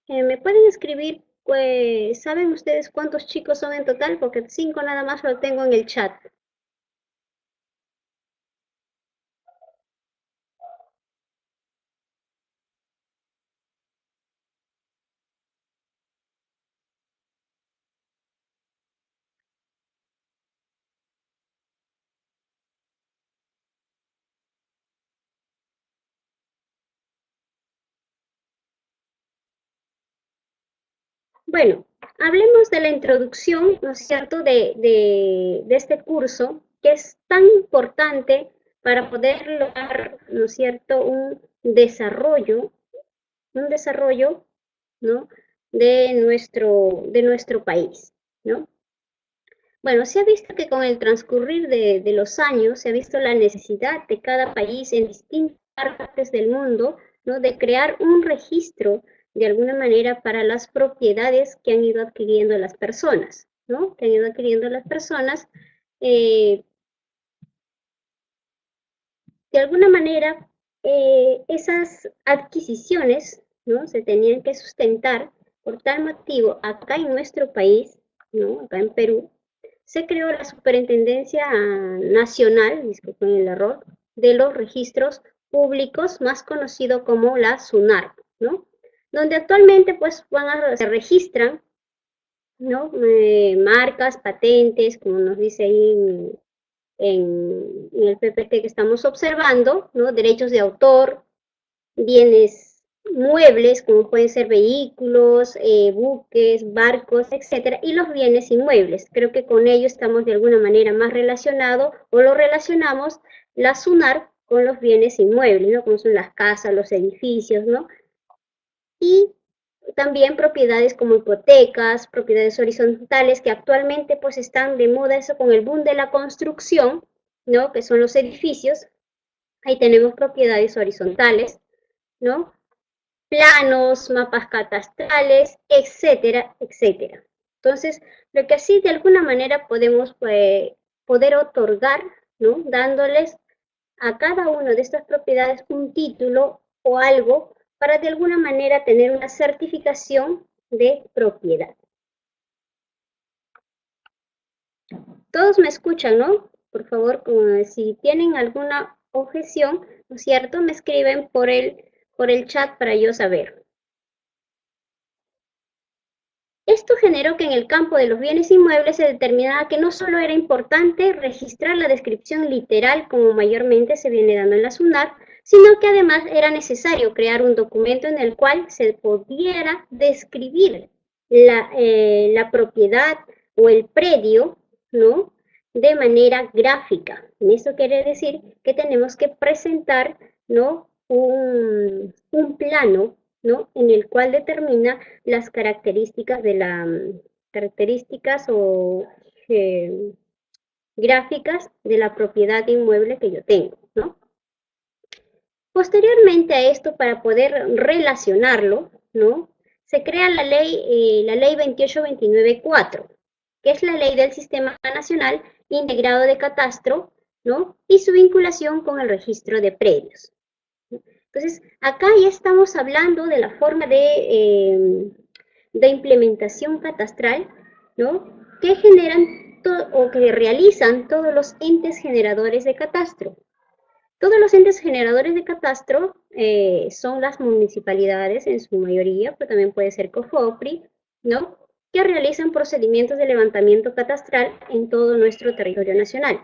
¿Me pueden escribir, pues, saben ustedes cuántos chicos son en total? Porque 5 nada más lo tengo en el chat. Bueno, hablemos de la introducción, ¿no es cierto?, de este curso, que es tan importante para poder lograr, ¿no es cierto?, un desarrollo, ¿no?, de nuestro país, ¿no? Bueno, se ha visto que con el transcurrir de los años se ha visto la necesidad de cada país en distintas partes del mundo, ¿no?, de crear un registro de alguna manera para las propiedades que han ido adquiriendo las personas, ¿no? Que han ido adquiriendo las personas. eh, de alguna manera, esas adquisiciones, ¿no?, se tenían que sustentar. Por tal motivo, acá en nuestro país, ¿no?, acá en Perú, se creó la Superintendencia Nacional, disculpen el error, de los Registros Públicos, más conocido como la SUNAR, ¿no? Donde actualmente pues se registran, ¿no?, marcas, patentes, como nos dice ahí en el PPT que estamos observando, ¿no?, derechos de autor, bienes muebles, como pueden ser vehículos, buques, barcos, etcétera, y los bienes inmuebles. Creo que con ello estamos de alguna manera más relacionados, o lo relacionamos la SUNAR con los bienes inmuebles, ¿no?, como son las casas, los edificios, ¿no? Y también propiedades como hipotecas, propiedades horizontales, que actualmente pues están de moda, eso con el boom de la construcción, ¿no?, que son los edificios. Ahí tenemos propiedades horizontales, ¿no?, planos, mapas catastrales, etcétera, etcétera. Entonces, lo que así de alguna manera podemos poder otorgar, ¿no?, dándoles a cada una de estas propiedades un título o algo para de alguna manera tener una certificación de propiedad. Todos me escuchan, ¿no? Por favor, si tienen alguna objeción, ¿no es cierto?, me escriben por el chat para yo saber. Esto generó que en el campo de los bienes inmuebles se determinara que no solo era importante registrar la descripción literal, como mayormente se viene dando en la SUNAT, sino que además era necesario crear un documento en el cual se pudiera describir la propiedad o el predio, ¿no?, de manera gráfica. Esto quiere decir que tenemos que presentar, ¿no?, un plano, ¿no?, en el cual determina las características características o eh, gráficas de la propiedad inmueble que yo tengo, ¿no? Posteriormente a esto, para poder relacionarlo, ¿no?, se crea la ley 28294, que es la ley del Sistema Nacional Integrado de Catastro, ¿no?, y su vinculación con el registro de predios. Entonces, acá ya estamos hablando de la forma de implementación catastral, ¿no?, que generan o que realizan todos los entes generadores de catastro. Todos los entes generadores de catastro son las municipalidades en su mayoría, pero también puede ser COFOPRI, ¿no?, que realizan procedimientos de levantamiento catastral en todo nuestro territorio nacional.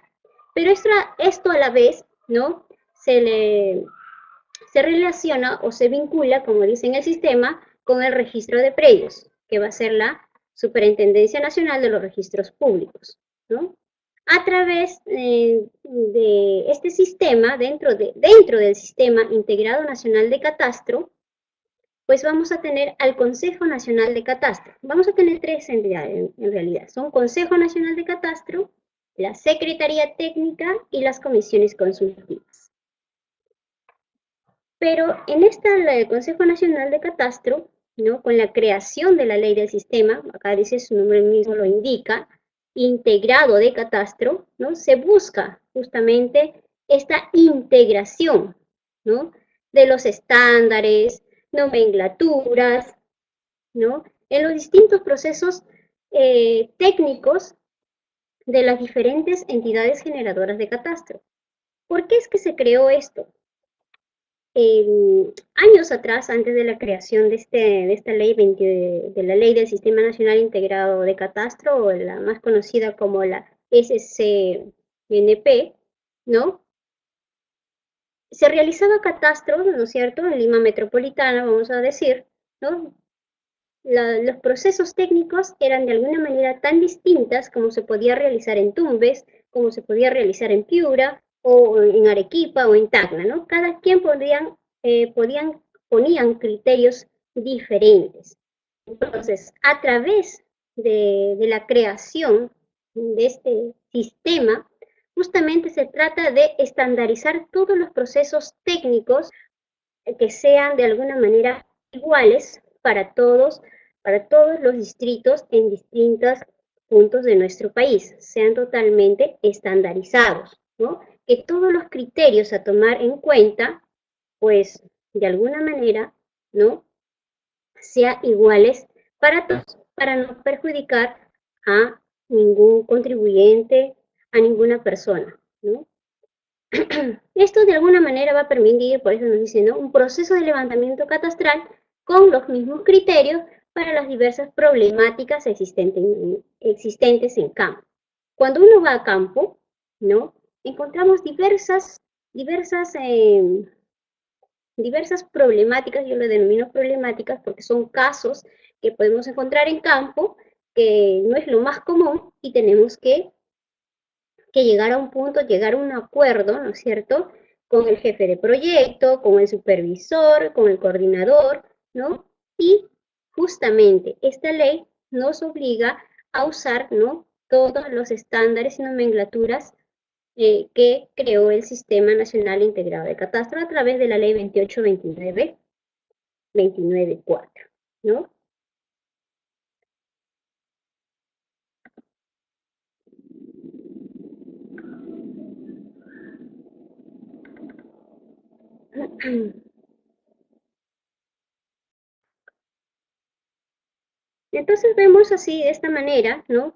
Pero esto a la vez, ¿no?, se relaciona o se vincula, como dice en el sistema, con el registro de predios, que va a ser la Superintendencia Nacional de los Registros Públicos, ¿no? A través de este sistema, dentro del Sistema Integrado Nacional de Catastro, pues vamos a tener al Consejo Nacional de Catastro. Vamos a tener tres entidades en realidad. Son Consejo Nacional de Catastro, la Secretaría Técnica y las comisiones consultivas. Pero en la del Consejo Nacional de Catastro, ¿no?, con la creación de la ley del sistema, acá dice, su nombre mismo lo indica, integrado de catastro, ¿no?, se busca justamente esta integración, ¿no?, de los estándares, nomenclaturas, ¿no? En los distintos procesos técnicos de las diferentes entidades generadoras de catastro. ¿Por qué es que se creó esto? Años atrás, antes de la creación de esta ley 20, de la Ley del Sistema Nacional Integrado de Catastro, o la más conocida como la SCNP, ¿no? Se realizaba catastro, ¿no es cierto?, en Lima Metropolitana, vamos a decir, ¿no? Los procesos técnicos eran de alguna manera tan distintas como se podía realizar en Tumbes, como se podía realizar en Piura, o en Arequipa, o en Tacna, ¿no? Cada quien ponían criterios diferentes. Entonces, a través de la creación de este sistema, justamente se trata de estandarizar todos los procesos técnicos que sean de alguna manera iguales para todos los distritos en distintos puntos de nuestro país, sean totalmente estandarizados, ¿no? Que todos los criterios a tomar en cuenta, pues de alguna manera, ¿no? Sean iguales para todos, para no perjudicar a ningún contribuyente, a ninguna persona, ¿no? Esto de alguna manera va a permitir, por eso nos dice, ¿no?, un proceso de levantamiento catastral con los mismos criterios para las diversas problemáticas existentes en campo. Cuando uno va a campo, ¿no?, encontramos diversas, eh, diversas problemáticas. Yo lo denomino problemáticas porque son casos que podemos encontrar en campo, que no es lo más común, y tenemos que llegar a un punto, llegar a un acuerdo, ¿no es cierto?, con el jefe de proyecto, con el supervisor, con el coordinador, ¿no? Y justamente esta ley nos obliga a usar, ¿no?, todos los estándares y nomenclaturas que creó el Sistema Nacional Integrado de Catastro a través de la ley 2829-294, ¿no? Entonces vemos así, de esta manera, ¿no?,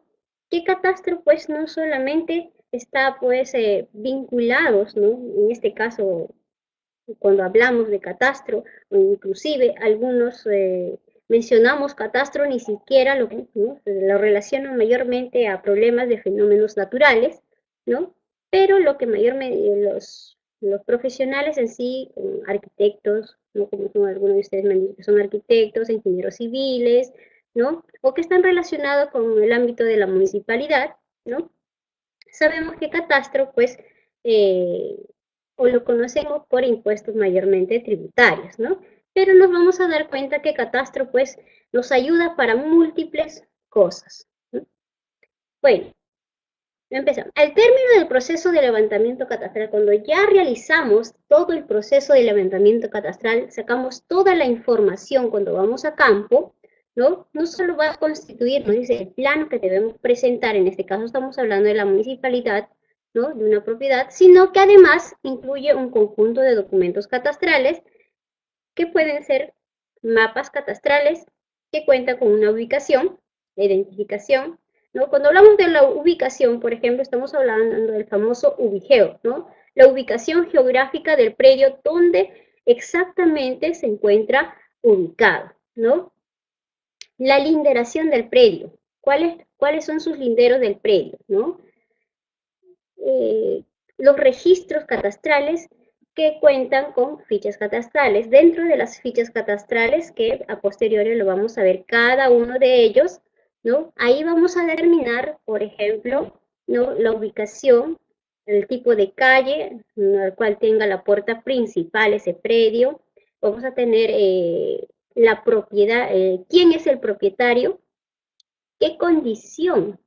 que catastro pues no solamente está pues vinculados, ¿no?, en este caso cuando hablamos de catastro, o inclusive algunos mencionamos catastro, ni siquiera ¿no?, lo relacionan mayormente a problemas de fenómenos naturales, ¿no? Pero lo que mayormente los profesionales en sí, arquitectos, ¿no?, como son algunos de ustedes me han dicho que son arquitectos, ingenieros civiles, ¿no?, o que están relacionados con el ámbito de la municipalidad, ¿no? Sabemos que catastro, pues, eh, o lo conocemos por impuestos mayormente tributarios, ¿no? Pero nos vamos a dar cuenta que catastro, pues, nos ayuda para múltiples cosas, ¿no? Bueno, empezamos. Al término del proceso de levantamiento catastral, cuando ya realizamos todo el proceso de levantamiento catastral, sacamos toda la información cuando vamos a campo, ¿no? No solo va a constituir, nos dice, el plano que debemos presentar, en este caso estamos hablando de la municipalidad, ¿no?, de una propiedad, sino que además incluye un conjunto de documentos catastrales que pueden ser mapas catastrales que cuentan con una ubicación, la identificación, ¿no? Cuando hablamos de la ubicación, por ejemplo, estamos hablando del famoso ubigeo, ¿no?, la ubicación geográfica del predio donde exactamente se encuentra ubicado, ¿no? La linderación del predio, cuáles son sus linderos del predio, ¿no? Los registros catastrales que cuentan con fichas catastrales. Dentro de las fichas catastrales, que a posteriori lo vamos a ver cada uno de ellos, ¿no? Ahí vamos a determinar, por ejemplo, ¿no?, la ubicación, el tipo de calle, ¿no?, al cual tenga la puerta principal ese predio. Vamos a tener la propiedad, quién es el propietario, qué condición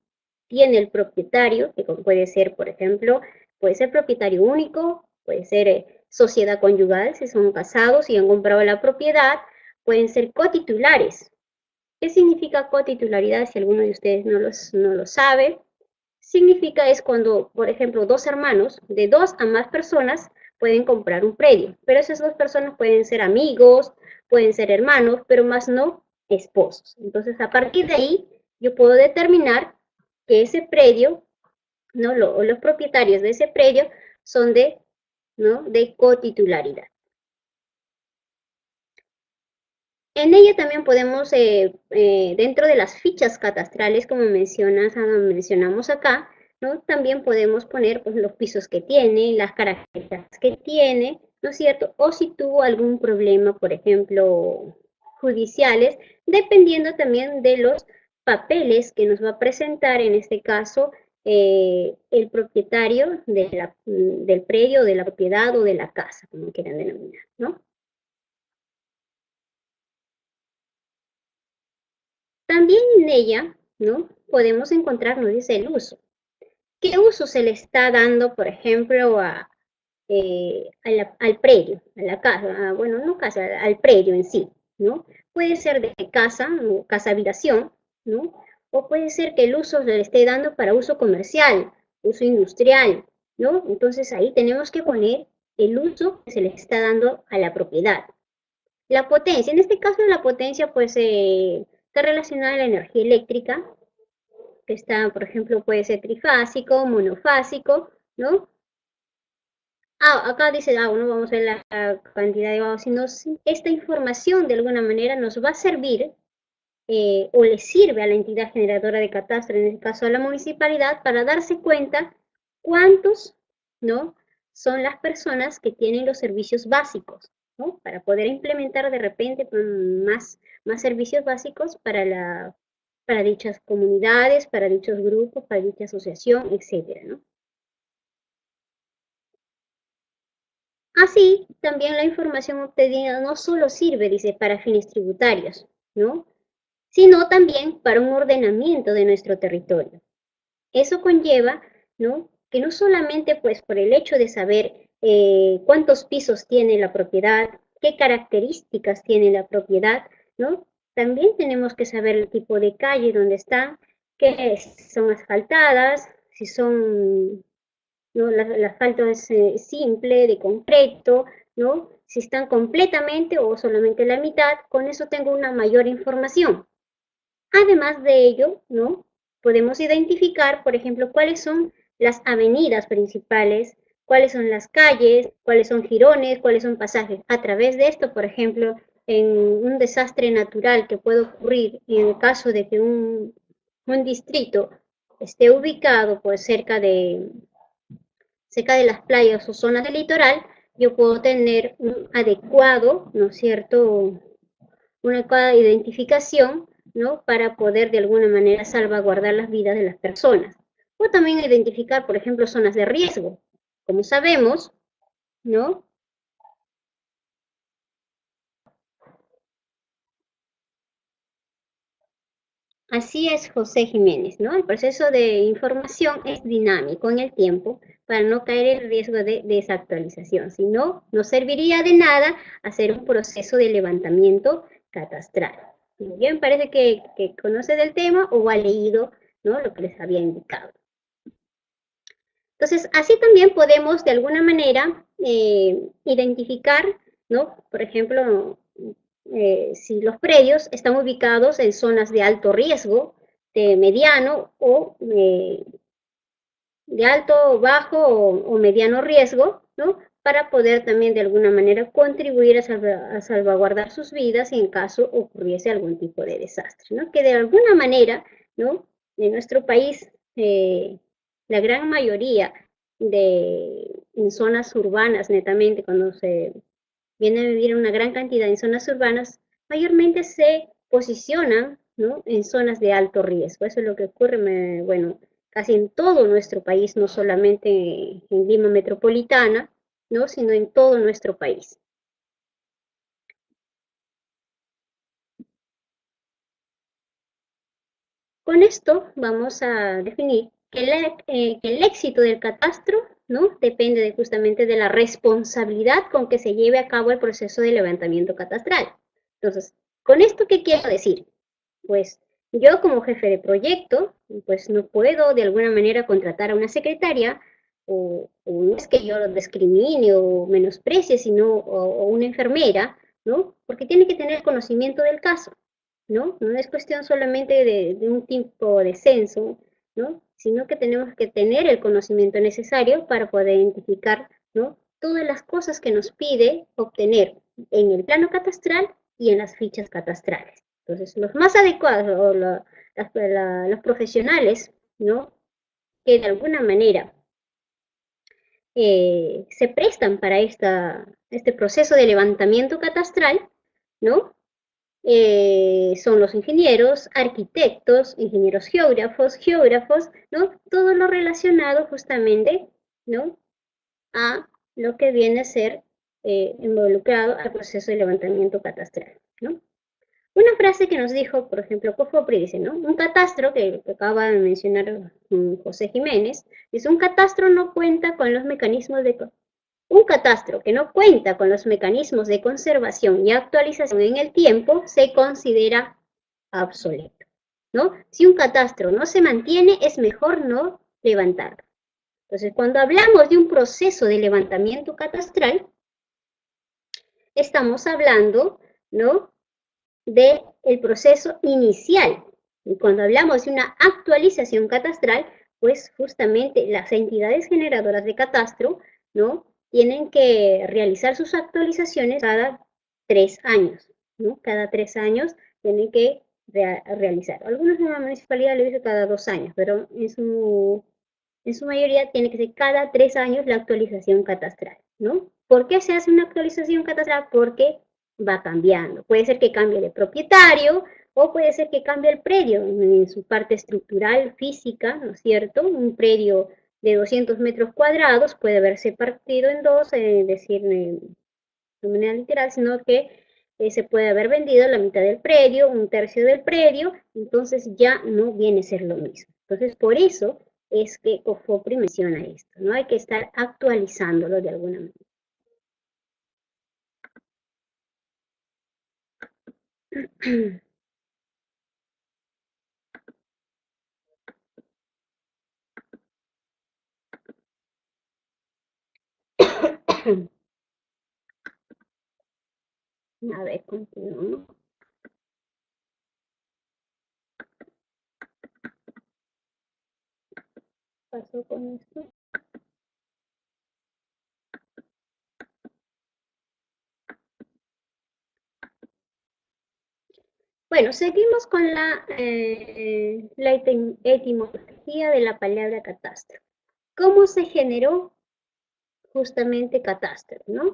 tiene el propietario, que puede ser, por ejemplo, puede ser propietario único, puede ser sociedad conyugal, si son casados y han comprado la propiedad, pueden ser cotitulares. ¿Qué significa cotitularidad? Si alguno de ustedes no lo sabe, significa es cuando, por ejemplo, dos hermanos de dos a más personas pueden comprar un predio, pero esas dos personas pueden ser amigos, pueden ser hermanos, pero más no esposos. Entonces, a partir de ahí, yo puedo determinar que ese predio, ¿no? Los propietarios de ese predio son ¿no? de cotitularidad. En ella también podemos, dentro de las fichas catastrales, como mencionamos acá, ¿no? También podemos poner pues, los pisos que tiene, las características que tiene, ¿no es cierto? O si tuvo algún problema, por ejemplo, judiciales, dependiendo también de los papeles que nos va a presentar, en este caso, el propietario del predio, de la propiedad o de la casa, como quieran denominar, ¿no? También en ella, ¿no? Podemos encontrar, nos dice el uso. ¿Qué uso se le está dando, por ejemplo, al predio, a la casa? Bueno, no casa, al predio en sí, ¿no? Puede ser de casa, o casa habitación, ¿no? O puede ser que el uso se le esté dando para uso comercial, uso industrial, ¿no? Entonces ahí tenemos que poner el uso que se le está dando a la propiedad. La potencia, en este caso la potencia pues está relacionada a la energía eléctrica, que está, por ejemplo, puede ser trifásico, monofásico, ¿no? Acá dice, no vamos a ver la cantidad de vagos, sino esta información de alguna manera nos va a servir o le sirve a la entidad generadora de catastro, en este caso a la municipalidad, para darse cuenta cuántos, ¿no? Son las personas que tienen los servicios básicos, ¿no? Para poder implementar de repente más servicios básicos para dichas comunidades, para dichos grupos, para dicha asociación, etcétera, ¿no? Así, también la información obtenida no solo sirve, dice, para fines tributarios, ¿no? Sino también para un ordenamiento de nuestro territorio. Eso conlleva, ¿no? Que no solamente pues por el hecho de saber cuántos pisos tiene la propiedad, qué características tiene la propiedad, ¿no? También tenemos que saber el tipo de calle donde están, que son asfaltadas, si son, ¿no? La asfalto es simple, de concreto, ¿no? Si están completamente o solamente la mitad, con eso tengo una mayor información. Además de ello, ¿no? Podemos identificar, por ejemplo, cuáles son las avenidas principales, cuáles son las calles, cuáles son jirones, cuáles son pasajes. A través de esto, por ejemplo, en un desastre natural que puede ocurrir en el caso de que un distrito esté ubicado pues cerca de las playas o zonas del litoral, yo puedo tener un adecuado, ¿no es cierto?, una adecuada identificación, ¿no? Para poder de alguna manera salvaguardar las vidas de las personas. O también identificar, por ejemplo, zonas de riesgo. Como sabemos, ¿no? Así es, José Jiménez, ¿no? El proceso de información es dinámico en el tiempo para no caer en riesgo de desactualización. Si no, no serviría de nada hacer un proceso de levantamiento catastral. Bien, parece que conoce del tema o ha leído, ¿no? Lo que les había indicado. Entonces, así también podemos de alguna manera identificar, ¿no? Por ejemplo, si los predios están ubicados en zonas de alto riesgo, de mediano o de alto, bajo o mediano riesgo, ¿no? Para poder también de alguna manera contribuir a salvaguardar sus vidas en caso ocurriese algún tipo de desastre, ¿no? Que de alguna manera, ¿no? En nuestro país, la gran mayoría en zonas urbanas, netamente, cuando se viene a vivir una gran cantidad en zonas urbanas, mayormente se posicionan, ¿no? En zonas de alto riesgo. Eso es lo que ocurre, bueno, casi en todo nuestro país, no solamente en Lima metropolitana, ¿no? Sino en todo nuestro país. Con esto vamos a definir que el éxito del catastro, ¿no? Depende justamente de la responsabilidad con que se lleve a cabo el proceso de levantamiento catastral. Entonces, ¿con esto qué quiero decir? Pues yo como jefe de proyecto, pues no puedo de alguna manera contratar a una secretaria o no es que yo lo discrimine o menosprecie, sino o una enfermera, ¿no? Porque tiene que tener conocimiento del caso. ¿no? No es cuestión solamente de un tipo de censo, ¿no? Sino que tenemos que tener el conocimiento necesario para poder identificar, ¿no? Todas las cosas que nos pide obtener en el plano catastral y en las fichas catastrales. Entonces, los más adecuados, o los profesionales, ¿no? Que de alguna manera se prestan para este proceso de levantamiento catastral, ¿no? Son los ingenieros, arquitectos, ingenieros geógrafos, ¿no? Todo lo relacionado justamente, ¿no? A lo que viene a ser involucrado al proceso de levantamiento catastral, ¿no? Una frase que nos dijo, por ejemplo, Cofopri dice, ¿no? Un catastro, que acaba de mencionar José Jiménez, dice, un catastro no cuenta con los mecanismos de... Un catastro que no cuenta con los mecanismos de conservación y actualización en el tiempo se considera obsoleto, ¿no? Si un catastro no se mantiene, es mejor no levantarlo. Entonces, cuando hablamos de un proceso de levantamiento catastral, estamos hablando, ¿no? De el proceso inicial. Y cuando hablamos de una actualización catastral, pues justamente las entidades generadoras de catastro, ¿no? Tienen que realizar sus actualizaciones cada 3 años, ¿no? Cada 3 años tienen que realizar. Algunas municipalidades lo dicen cada 2 años, pero en su mayoría tiene que ser cada 3 años la actualización catastral, ¿no? ¿Por qué se hace una actualización catastral? Porque va cambiando. Puede ser que cambie de propietario o puede ser que cambie el predio en su parte estructural, física, ¿no es cierto? Un predio de 200 metros cuadrados puede verse partido en dos, decir, de manera literal, sino que se puede haber vendido la mitad del predio, un tercio del predio, entonces ya no viene a ser lo mismo. Entonces, por eso es que COFOPRI menciona esto, ¿no? Hay que estar actualizándolo de alguna manera. A ver, continuamos. Pasó con esto. Bueno, seguimos con la etimología de la palabra catastro. ¿Cómo se generó justamente catastro, no?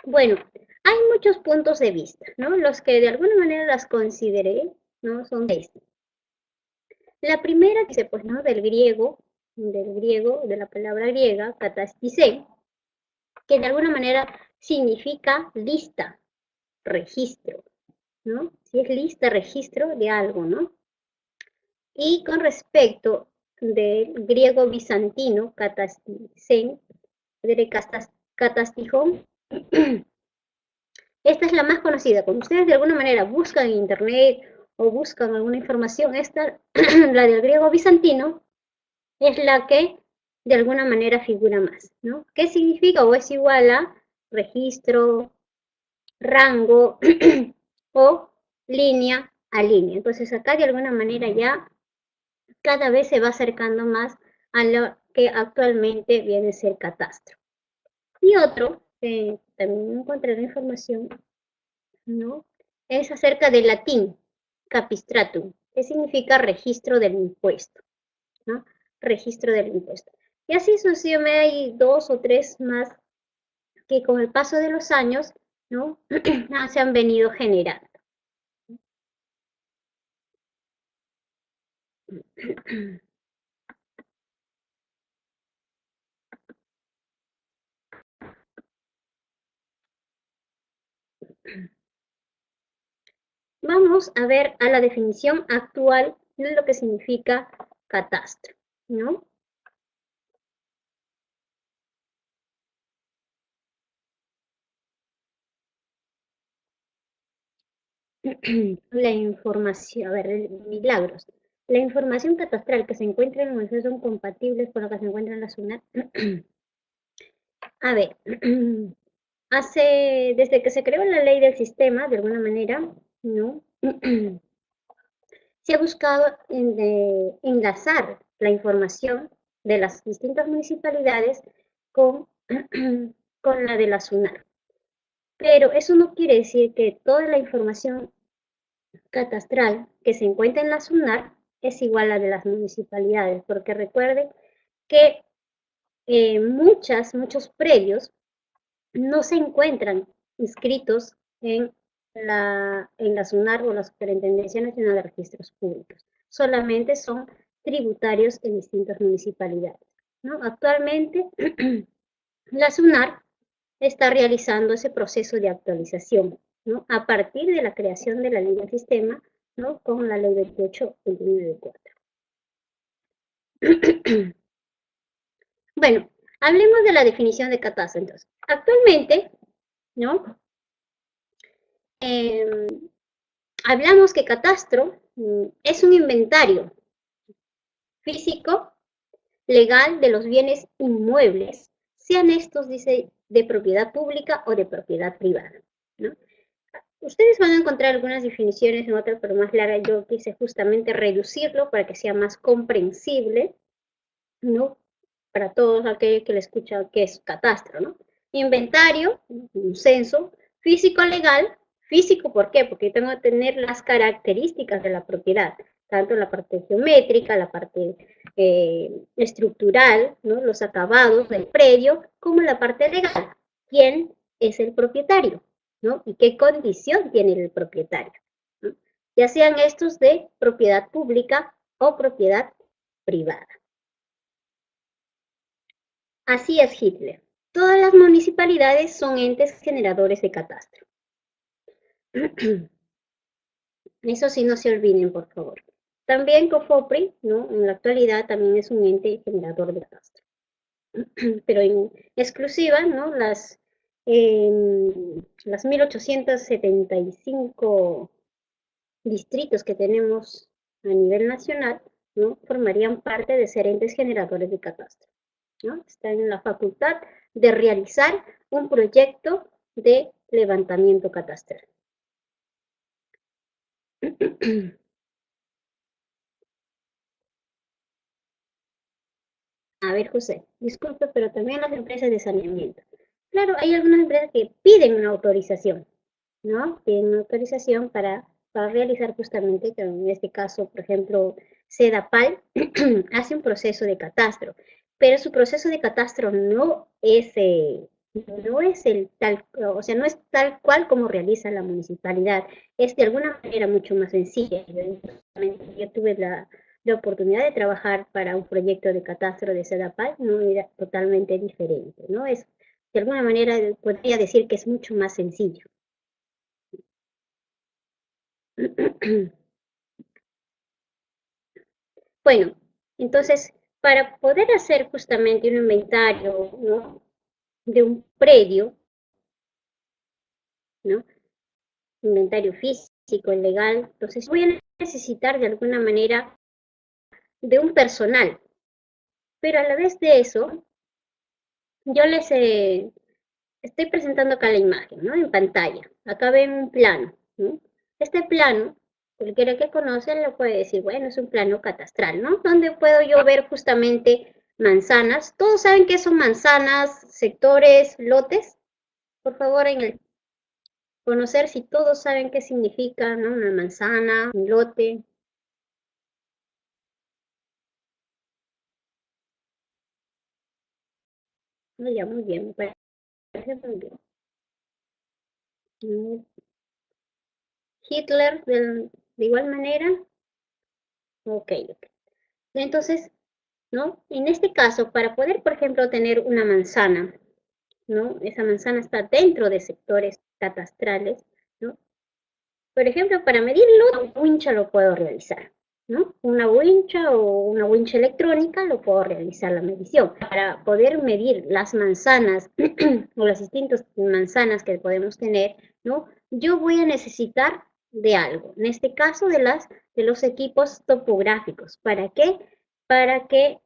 Bueno, hay muchos puntos de vista, ¿no? Los que de alguna manera las consideré, ¿no? Son seis. La primera dice, pues, ¿no? De la palabra griega, katastisé, que de alguna manera significa lista, registro, ¿no? Si es lista, registro de algo, ¿no? Y con respecto del griego bizantino, katastisén, de catastijón, esta es la más conocida. Cuando ustedes de alguna manera buscan en internet o buscan alguna información, esta, la del griego bizantino, es la que de alguna manera figura más, ¿no? ¿Qué significa? O es igual a registro, rango o línea a línea. Entonces acá de alguna manera ya cada vez se va acercando más a lo que actualmente viene a ser catastro. Y otro, también encontré la información, ¿no? Es acerca del latín, capistratum, que significa registro del impuesto, ¿no? Registro del impuesto. Y así sucesivamente hay dos o tres más que con el paso de los años, ¿no? Se han venido generando. Vamos a ver a la definición actual de lo que significa catastro, ¿no? La información, a ver, milagros. La información catastral que se encuentra en el museo son compatibles con lo que se encuentra en la SUNAT. A ver, desde que se creó la ley del sistema, de alguna manera, ¿no? se ha buscado enlazar la información de las distintas municipalidades con, con la de la SUNAR. Pero eso no quiere decir que toda la información catastral que se encuentra en la SUNAR es igual a la de las municipalidades, porque recuerden que muchos predios no se encuentran inscritos en la SUNAR o la Superintendencia Nacional de Registros Públicos. Solamente son tributarios en distintas municipalidades, ¿no? Actualmente, la SUNAR está realizando ese proceso de actualización, ¿no? A partir de la creación de la ley del sistema, ¿no? Con la ley 28-29-4. Bueno, hablemos de la definición de catastro entonces. Actualmente, ¿no? Eh, hablamos que catastro es un inventario físico, legal de los bienes inmuebles, sean estos, dice, de propiedad pública o de propiedad privada, ¿no? Ustedes van a encontrar algunas definiciones en otras, pero más largas. Yo quise justamente reducirlo para que sea más comprensible, ¿no? Para todos aquellos que le escuchan que es catastro, ¿no? Inventario, un censo, físico legal, físico, ¿por qué? Porque tengo que tener las características de la propiedad, tanto la parte geométrica, la parte estructural, ¿no? Los acabados del predio, como la parte legal. ¿Quién es el propietario? ¿No? ¿Y qué condición tiene el propietario? ¿No? Ya sean estos de propiedad pública o propiedad privada. Así es Hitler. Todas las municipalidades son entes generadores de catastro. Eso sí, no se olviden, por favor. También COFOPRI, ¿no? En la actualidad también es un ente generador de catastro. Pero en exclusiva, ¿no? Las 1875 distritos que tenemos a nivel nacional, ¿no? Formarían parte de ser entes generadores de catastro, ¿no? Están en la facultad de realizar un proyecto de levantamiento catastral. A ver, José, disculpe, pero también las empresas de saneamiento. Claro, hay algunas empresas que piden una autorización, ¿no? Piden una autorización para realizar justamente, en este caso, por ejemplo, Sedapal hace un proceso de catastro, pero su proceso de catastro no es el tal, o sea, no es tal cual como realiza la municipalidad, es de alguna manera mucho más sencilla. Yo tuve la oportunidad de trabajar para un proyecto de catastro de Sedapal, no era totalmente diferente, ¿no? Es, de alguna manera, podría decir que es mucho más sencillo. Bueno, entonces, para poder hacer justamente un inventario, ¿no? De un predio, ¿no? Inventario físico, legal, entonces voy a necesitar de alguna manera de un personal, pero a la vez de eso, yo les estoy presentando acá la imagen, ¿no? En pantalla. Acá ven un plano, ¿no? Este plano, cualquiera que conoce lo puede decir, bueno, es un plano catastral, ¿no? Donde puedo yo ver justamente manzanas. ¿Todos saben qué son manzanas, sectores, lotes? Por favor, en el conocer si todos saben qué significa, ¿no? Una manzana, un lote. No, ya, muy bien, me parece muy bien. Hitler, de igual manera. Ok, ok. Entonces, ¿no? En este caso, para poder, por ejemplo, tener una manzana, ¿no? Esa manzana está dentro de sectores catastrales, ¿no? Por ejemplo, para medirlo, una wincha lo puedo realizar, ¿no? Una wincha o una wincha electrónica lo puedo realizar la medición. Para poder medir las manzanas o las distintas manzanas que podemos tener, ¿no? Yo voy a necesitar de algo, en este caso de los equipos topográficos. ¿Para qué? Para que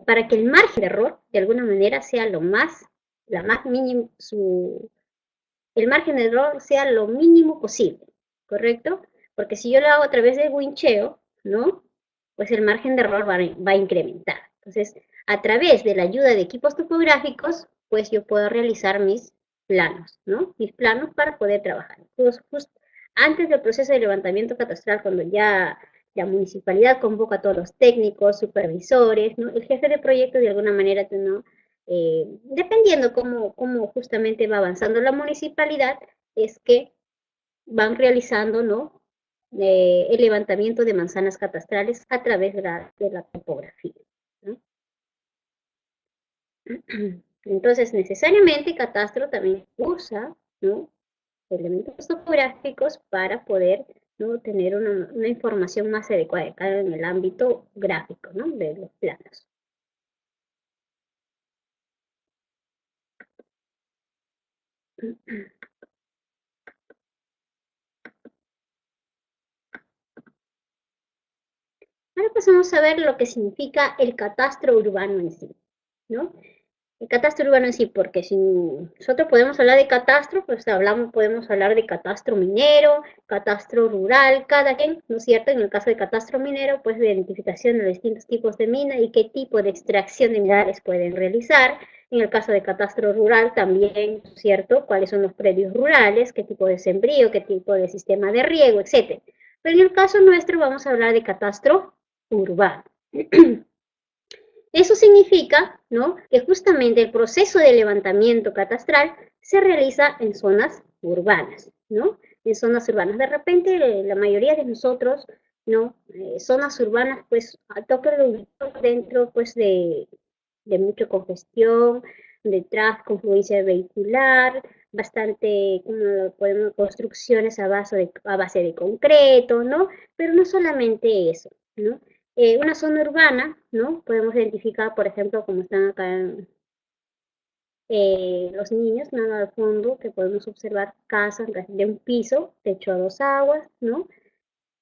para que el margen de error de alguna manera sea la más mínima, el margen de error sea lo mínimo posible, ¿correcto? Porque si yo lo hago a través de wincheo, ¿no? Pues el margen de error va a incrementar. Entonces, a través de la ayuda de equipos topográficos, pues yo puedo realizar mis planos, ¿no? Mis planos para poder trabajar. Entonces, justo antes del proceso de levantamiento catastral, cuando ya la municipalidad convoca a todos los técnicos, supervisores, ¿no? El jefe de proyecto de alguna manera, ¿no? Dependiendo cómo justamente va avanzando la municipalidad, es que van realizando, ¿no? El levantamiento de manzanas catastrales a través de la topografía, ¿no? Entonces, necesariamente Catastro también usa, ¿no? Elementos topográficos para poder, ¿no? Tener una información más adecuada en el ámbito gráfico, ¿no? De los planos. Ahora pasamos a ver lo que significa el catastro urbano en sí, ¿no? El catastro urbano en sí, porque si nosotros podemos hablar de catastro, pues podemos hablar de catastro minero, catastro rural, cada quien, ¿no es cierto? En el caso de catastro minero, pues de identificación de los distintos tipos de mina y qué tipo de extracción de minerales pueden realizar. En el caso de catastro rural también, ¿no es cierto? Cuáles son los predios rurales, qué tipo de sembrío, qué tipo de sistema de riego, etc. Pero en el caso nuestro vamos a hablar de catastro urbano. Eso significa, ¿no? Que justamente el proceso de levantamiento catastral se realiza en zonas urbanas, ¿no? En zonas urbanas. De repente, la mayoría de nosotros, ¿no? Zonas urbanas, pues, tocan dentro, pues, de mucha congestión, de tráfico, confluencia vehicular, bastante, como podemos, construcciones a base de concreto, ¿no? Pero no solamente eso, ¿no? Una zona urbana, ¿no? Podemos identificar, por ejemplo, como están acá los niños, ¿no? Al fondo, que podemos observar casas de un piso, techo a dos aguas, ¿no?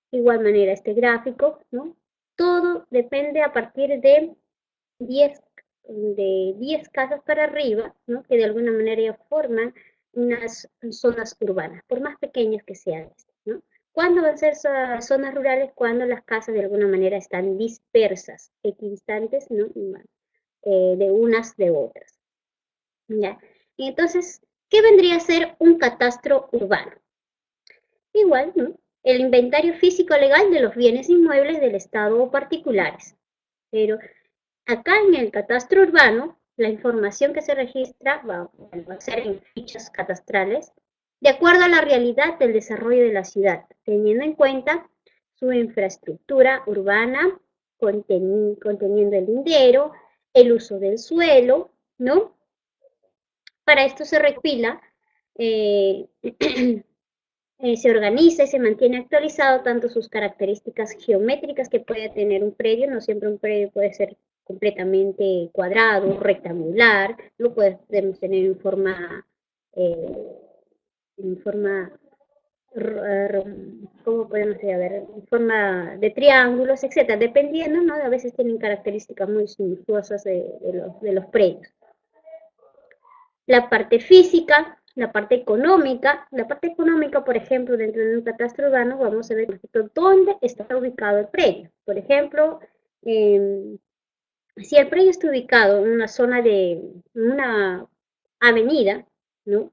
Igual manera este gráfico, ¿no? Todo depende a partir de 10 de 10 casas para arriba, ¿no? Que de alguna manera forman unas zonas urbanas, por más pequeñas que sean, ¿no? ¿Cuándo van a ser zonas rurales? Cuando las casas de alguna manera están dispersas, equidistantes, ¿no? De unas de otras. ¿Ya? Y entonces, ¿qué vendría a ser un catastro urbano? Igual, ¿no? El inventario físico legal de los bienes inmuebles del Estado o particulares. Pero acá en el catastro urbano, la información que se registra va a ser en fichas catastrales, de acuerdo a la realidad del desarrollo de la ciudad, teniendo en cuenta su infraestructura urbana, conteniendo el lindero, el uso del suelo, ¿no? Para esto se recopila, eh, se organiza y se mantiene actualizado tanto sus características geométricas que puede tener un predio, no siempre un predio puede ser completamente cuadrado, rectangular, lo podemos tener eh, en forma, ¿cómo podemos decir? A ver, en forma de triángulos, etcétera, dependiendo, ¿no? A veces tienen características muy suntuosas de los predios. La parte física, la parte económica, por ejemplo, dentro de un catastro urbano, vamos a ver, por ejemplo, dónde está ubicado el predio. Por ejemplo, eh, si el predio está ubicado en una zona de una avenida, ¿no?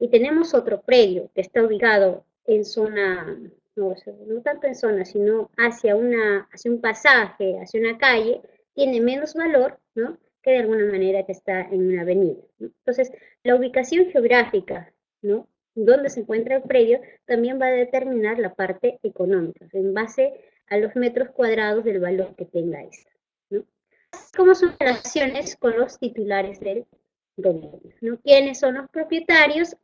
Y tenemos otro predio que está ubicado en zona, no tanto en zona, sino hacia un pasaje, hacia una calle, tiene menos valor, ¿no? Que de alguna manera que está en una avenida, ¿no? Entonces, la ubicación geográfica, ¿no? Donde se encuentra el predio, también va a determinar la parte económica, en base a los metros cuadrados del valor que tenga esta, ¿no? Como sus relaciones con los titulares del gobierno, ¿no? ¿Quiénes son los propietarios?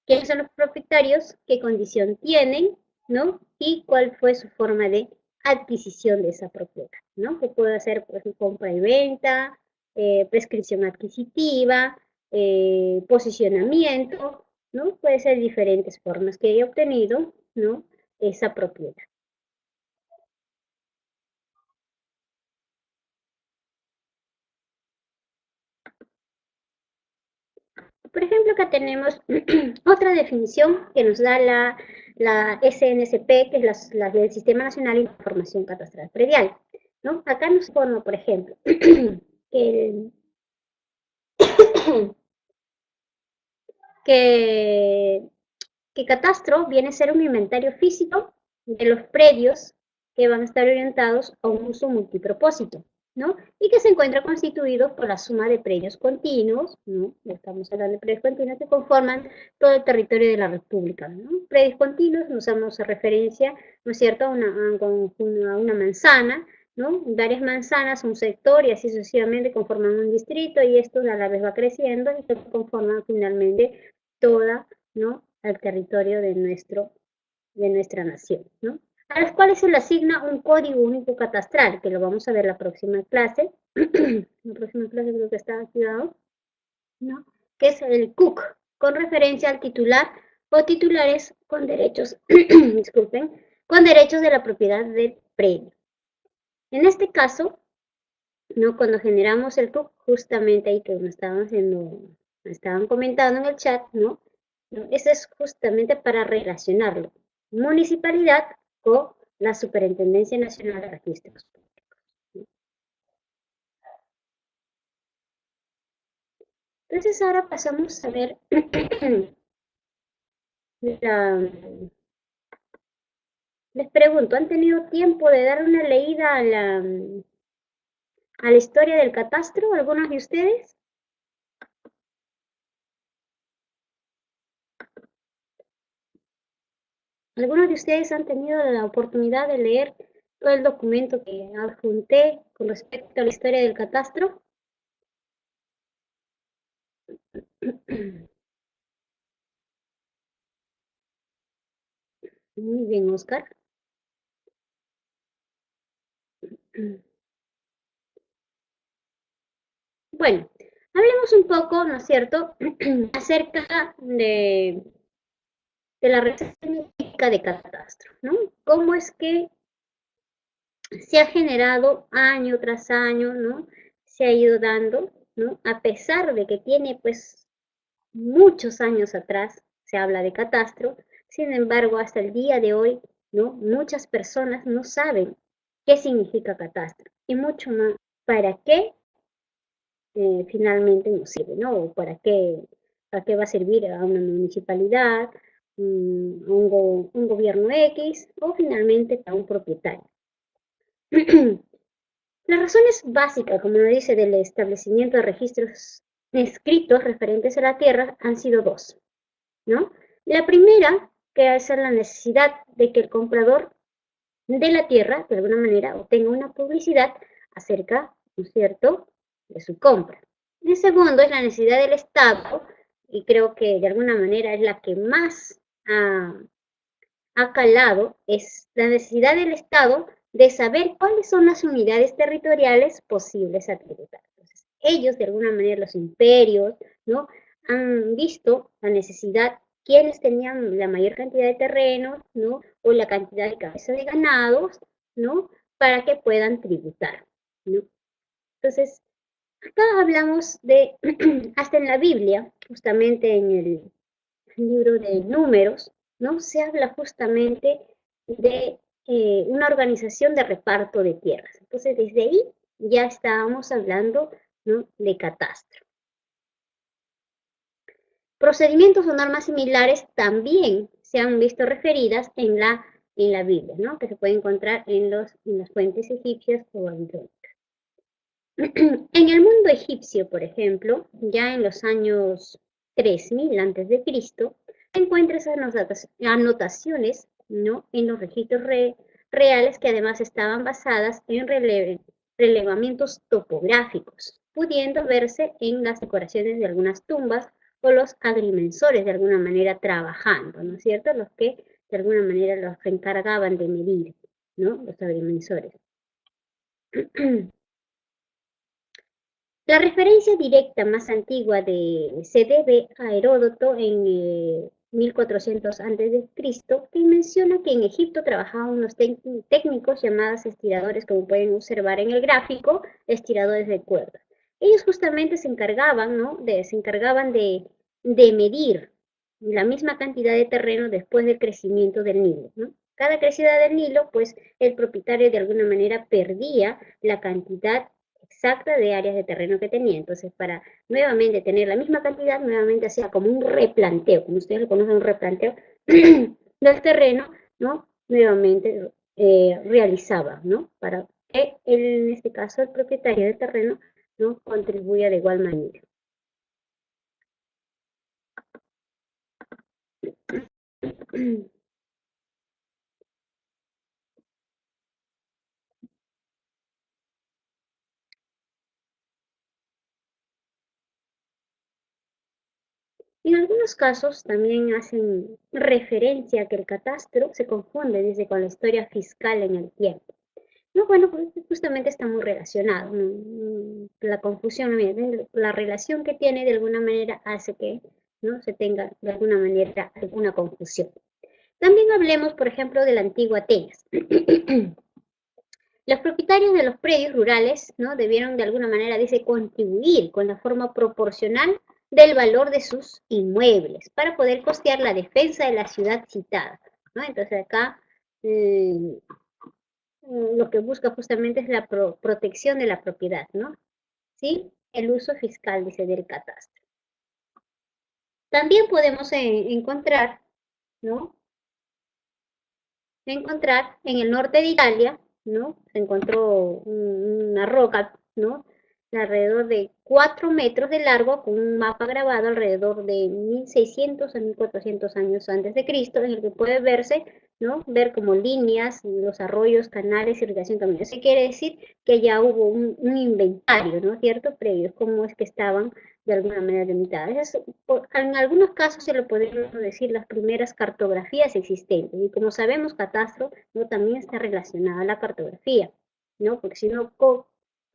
¿Quiénes son los propietarios? ¿Qué condición tienen? ¿No? Y cuál fue su forma de adquisición de esa propiedad, ¿no? Que puede ser, pues, compra y venta, prescripción adquisitiva, posicionamiento, ¿no? Puede ser diferentes formas que haya obtenido, ¿no? Esa propiedad. Por ejemplo, acá tenemos otra definición que nos da la SNSP, que es del Sistema Nacional de Información Catastral Predial, ¿no? Acá nos pone, por ejemplo, que, que, que catastro viene a ser un inventario físico de los predios que van a estar orientados a un uso multipropósito, ¿no? Y que se encuentra constituido por la suma de predios continuos, ¿no? Estamos hablando de predios continuos que conforman todo el territorio de la República, ¿no? Predios continuos nos damos referencia, ¿no es cierto?, a una manzana, ¿no? Varias manzanas, un sector y así sucesivamente conforman un distrito y esto a la vez va creciendo y se conforma finalmente toda, ¿no?, al territorio de nuestra nación, ¿no? A los cuales se le asigna un código único catastral, que lo vamos a ver la próxima clase. La próxima clase creo que está activado, ¿no? Que es el CUC, con referencia al titular o titulares con derechos, disculpen, con derechos de la propiedad del predio. En este caso, ¿no?, cuando generamos el CUC, justamente ahí que me estaban comentando en el chat, ¿no? Eso es justamente para relacionarlo. Municipalidad con la Superintendencia Nacional de Registros Públicos. Entonces ahora pasamos a ver les pregunto, ¿han tenido tiempo de dar una leída a la historia del catastro, algunos de ustedes? ¿Algunos de ustedes han tenido la oportunidad de leer todo el documento que adjunté con respecto a la historia del catastro? Muy bien, Oscar. Bueno, hablemos un poco, ¿no es cierto?, acerca de la reseña de catastro, ¿no? ¿Cómo es que se ha generado año tras año, ¿no? Se ha ido dando, ¿no? A pesar de que tiene, pues, muchos años atrás se habla de catastro, sin embargo, hasta el día de hoy, ¿no?, muchas personas no saben qué significa catastro y mucho más para qué finalmente nos sirve, ¿no? Para qué va a servir a una municipalidad, a un gobierno X o finalmente a un propietario. Las razones básicas, como nos dice, del establecimiento de registros escritos referentes a la tierra han sido dos, ¿no? La primera, que es la necesidad de que el comprador de la tierra, de alguna manera, obtenga una publicidad acerca, ¿no es cierto?, de su compra. El segundo es la necesidad del Estado, y creo que de alguna manera es la que más ha calado, es la necesidad del Estado de saber cuáles son las unidades territoriales posibles a tributar. Entonces, ellos, de alguna manera, los imperios, ¿no?, han visto la necesidad, quienes tenían la mayor cantidad de terrenos, ¿no?, o la cantidad de cabezas de ganados, ¿no?, para que puedan tributar, ¿no? Entonces, acá hablamos de, hasta en la Biblia, justamente en el libro de Números, ¿no?, se habla justamente de una organización de reparto de tierras. Entonces, desde ahí ya estábamos hablando, ¿no?, de catastro. Procedimientos o normas similares también se han visto referidas en la Biblia, ¿no?, que se puede encontrar en las fuentes egipcias o babilónicas. En el mundo egipcio, por ejemplo, ya en los años 3000 antes de Cristo, se encuentran esas anotaciones, ¿no?, en los registros reales, que además estaban basadas en relevamientos topográficos, pudiendo verse en las decoraciones de algunas tumbas o los agrimensores de alguna manera trabajando, ¿no es cierto?, los que de alguna manera los encargaban de medir, ¿no?, los agrimensores. La referencia directa más antigua se debe a Heródoto en 1400 a.C., que menciona que en Egipto trabajaban unos técnicos llamados estiradores, como pueden observar en el gráfico, estiradores de cuerdas. Ellos justamente se encargaban, ¿no?, se encargaban de de medir la misma cantidad de terreno después del crecimiento del Nilo, ¿no? Cada crecida del Nilo, pues el propietario de alguna manera perdía la cantidad exacta de áreas de terreno que tenía. Entonces, para nuevamente tener la misma cantidad, nuevamente hacía como un replanteo, como ustedes lo conocen, un replanteo del terreno, ¿no? Nuevamente realizaba, ¿no? Para que en este caso el propietario del terreno, ¿no? Contribuya de igual manera. En algunos casos también hacen referencia a que el catastro se confunde desde con la historia fiscal en el tiempo. No, bueno, pues justamente está muy relacionado. La confusión, la relación que tiene de alguna manera hace que no se tenga de alguna manera alguna confusión. También hablemos, por ejemplo, de la antigua Atenas. Los propietarios de los predios rurales, ¿no? Debieron de alguna manera, dice, contribuir con la forma proporcional del valor de sus inmuebles para poder costear la defensa de la ciudad citada, ¿no? Entonces acá lo que busca justamente es la protección de la propiedad, ¿no? ¿Sí? El uso fiscal, dice, del catastro. También podemos encontrar, ¿no? Encontrar en el norte de Italia, ¿no? Se encontró una roca, ¿no? De alrededor de 4 metros de largo, con un mapa grabado alrededor de 1600 a 1400 años antes de Cristo, en el que puede verse, ¿no? Ver como líneas, los arroyos, canales, irrigación, caminos. Eso quiere decir que ya hubo un inventario, ¿no? ¿Cierto? Previo, cómo es que estaban de alguna manera limitadas. En algunos casos se lo podemos decir las primeras cartografías existentes. Y como sabemos, catastro, ¿no? También está relacionada a la cartografía, ¿no? Porque si no,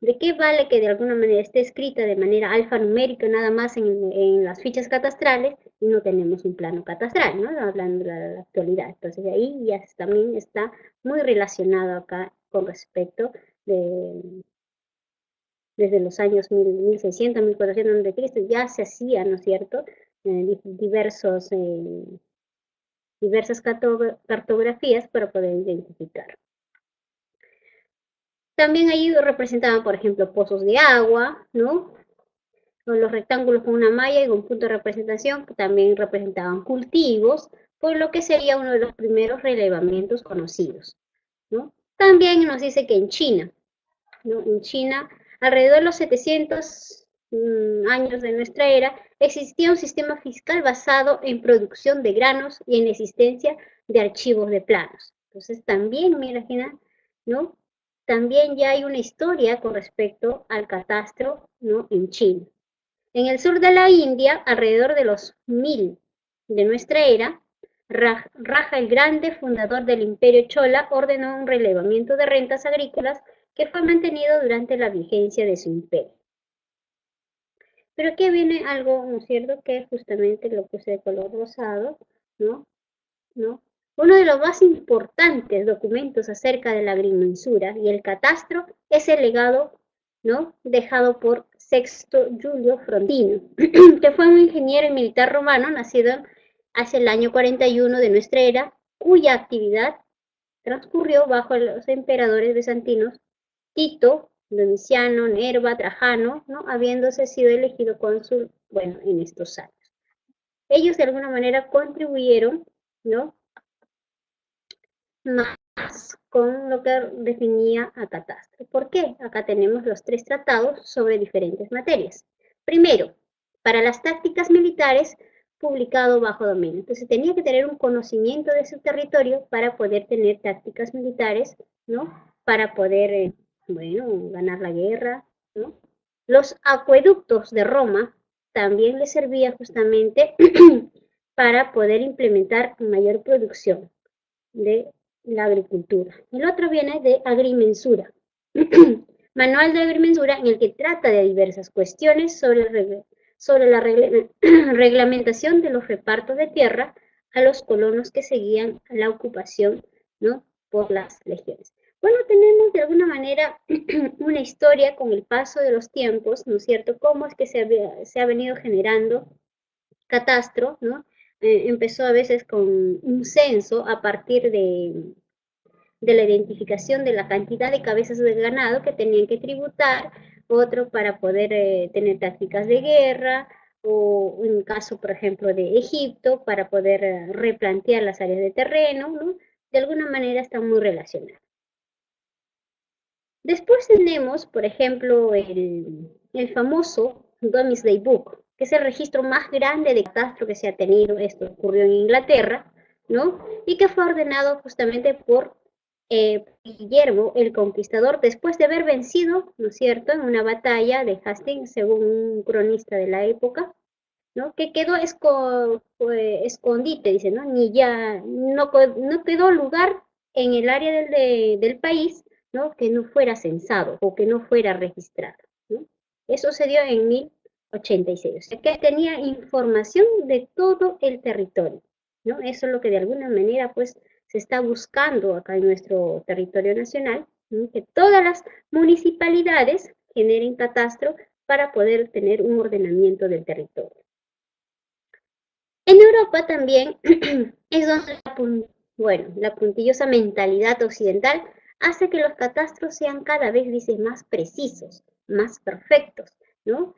¿de qué vale que de alguna manera esté escrita de manera alfanumérica nada más en las fichas catastrales y no tenemos un plano catastral, ¿no? Hablando de la actualidad. Entonces ahí ya también está muy relacionado acá con respecto de desde los años 1600, 1400 a.C., ya se hacía, ¿no es cierto?, diversas cartografías para poder identificar. También ahí representaban, por ejemplo, pozos de agua, ¿no? Los rectángulos con una malla y un punto de representación que también representaban cultivos, por lo que sería uno de los primeros relevamientos conocidos, ¿no? También nos dice que en China, ¿no? En China, alrededor de los 700 años de nuestra era, existía un sistema fiscal basado en producción de granos y en existencia de archivos de planos. Entonces también, mira, Gina, ¿no? También ya hay una historia con respecto al catastro, ¿no? En China. En el sur de la India, alrededor de los 1000 de nuestra era, Raja el Grande, fundador del Imperio Chola, ordenó un relevamiento de rentas agrícolas que fue mantenido durante la vigencia de su imperio. Pero aquí viene algo, ¿no es cierto?, que es justamente lo puse de color rosado, ¿no? ¿No? Uno de los más importantes documentos acerca de la agrimensura y el catastro es el legado, ¿no?, dejado por Sexto Julio Frontino, que fue un ingeniero y militar romano nacido hacia el año 41 de nuestra era, cuya actividad transcurrió bajo los emperadores bizantinos Tito, Domiciano, Nerva, Trajano, ¿no?, habiéndose sido elegido cónsul, bueno, en estos años. Ellos de alguna manera contribuyeron, ¿no?, más con lo que definía a catastro. ¿Por qué? Acá tenemos los 3 tratados sobre diferentes materias. Primero, para las tácticas militares, publicado bajo dominio. Entonces tenía que tener un conocimiento de su territorio para poder tener tácticas militares, ¿no? Para poder, bueno, ganar la guerra, ¿no? Los acueductos de Roma también le servía justamente para poder implementar mayor producción de la agricultura. El otro viene de agrimensura. Manual de agrimensura en el que trata de diversas cuestiones sobre la reglamentación de los repartos de tierra a los colonos que seguían la ocupación, ¿no?, por las legiones. Bueno, tenemos de alguna manera una historia con el paso de los tiempos, ¿no es cierto?, cómo es que se ha venido generando catastro, ¿no? Empezó a veces con un censo a partir de la identificación de la cantidad de cabezas de ganado que tenían que tributar, otro para poder tener tácticas de guerra, o en caso, por ejemplo, de Egipto, para poder replantear las áreas de terreno, ¿no? De alguna manera están muy relacionados. Después tenemos, por ejemplo, el famoso Domesday Book, que es el registro más grande de catastro que se ha tenido. Esto ocurrió en Inglaterra, ¿no? Y que fue ordenado justamente por Guillermo el Conquistador después de haber vencido, ¿no es cierto?, en una batalla de Hastings, según un cronista de la época, ¿no? Que quedó escondite, dice, ¿no? Ni ya, no quedó lugar en el área del país, ¿no? Que no fuera censado o que no fuera registrado, ¿no? Eso se dio en 1086, o sea que tenía información de todo el territorio, ¿no? Eso es lo que de alguna manera, pues, se está buscando acá en nuestro territorio nacional, ¿no? Que todas las municipalidades generen catastro para poder tener un ordenamiento del territorio. En Europa también es donde la puntillosa mentalidad occidental hace que los catastros sean cada vez, dice, más precisos, más perfectos, ¿no?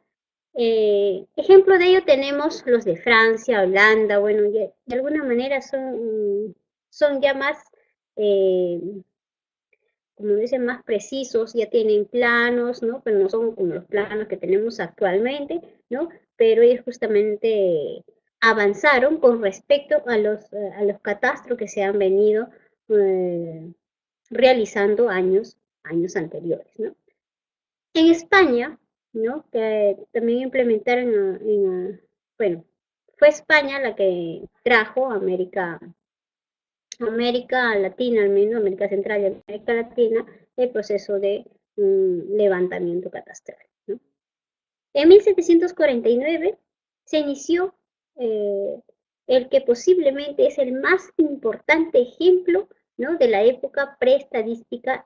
Ejemplo de ello tenemos los de Francia, Holanda, bueno, de alguna manera son ya más, eh, como dicen, más precisos, ya tienen planos, ¿no? Pero no son como los planos que tenemos actualmente, ¿no? Pero ellos justamente avanzaron con respecto a los catastros que se han venido eh, realizando años anteriores, ¿no? En España, ¿no? Que también implementaron, bueno, fue España la que trajo a América Latina, al menos América Central y América Latina, el proceso de levantamiento catastral, ¿no? En 1749 se inició eh, el que posiblemente es el más importante ejemplo, ¿no?, de la época preestadística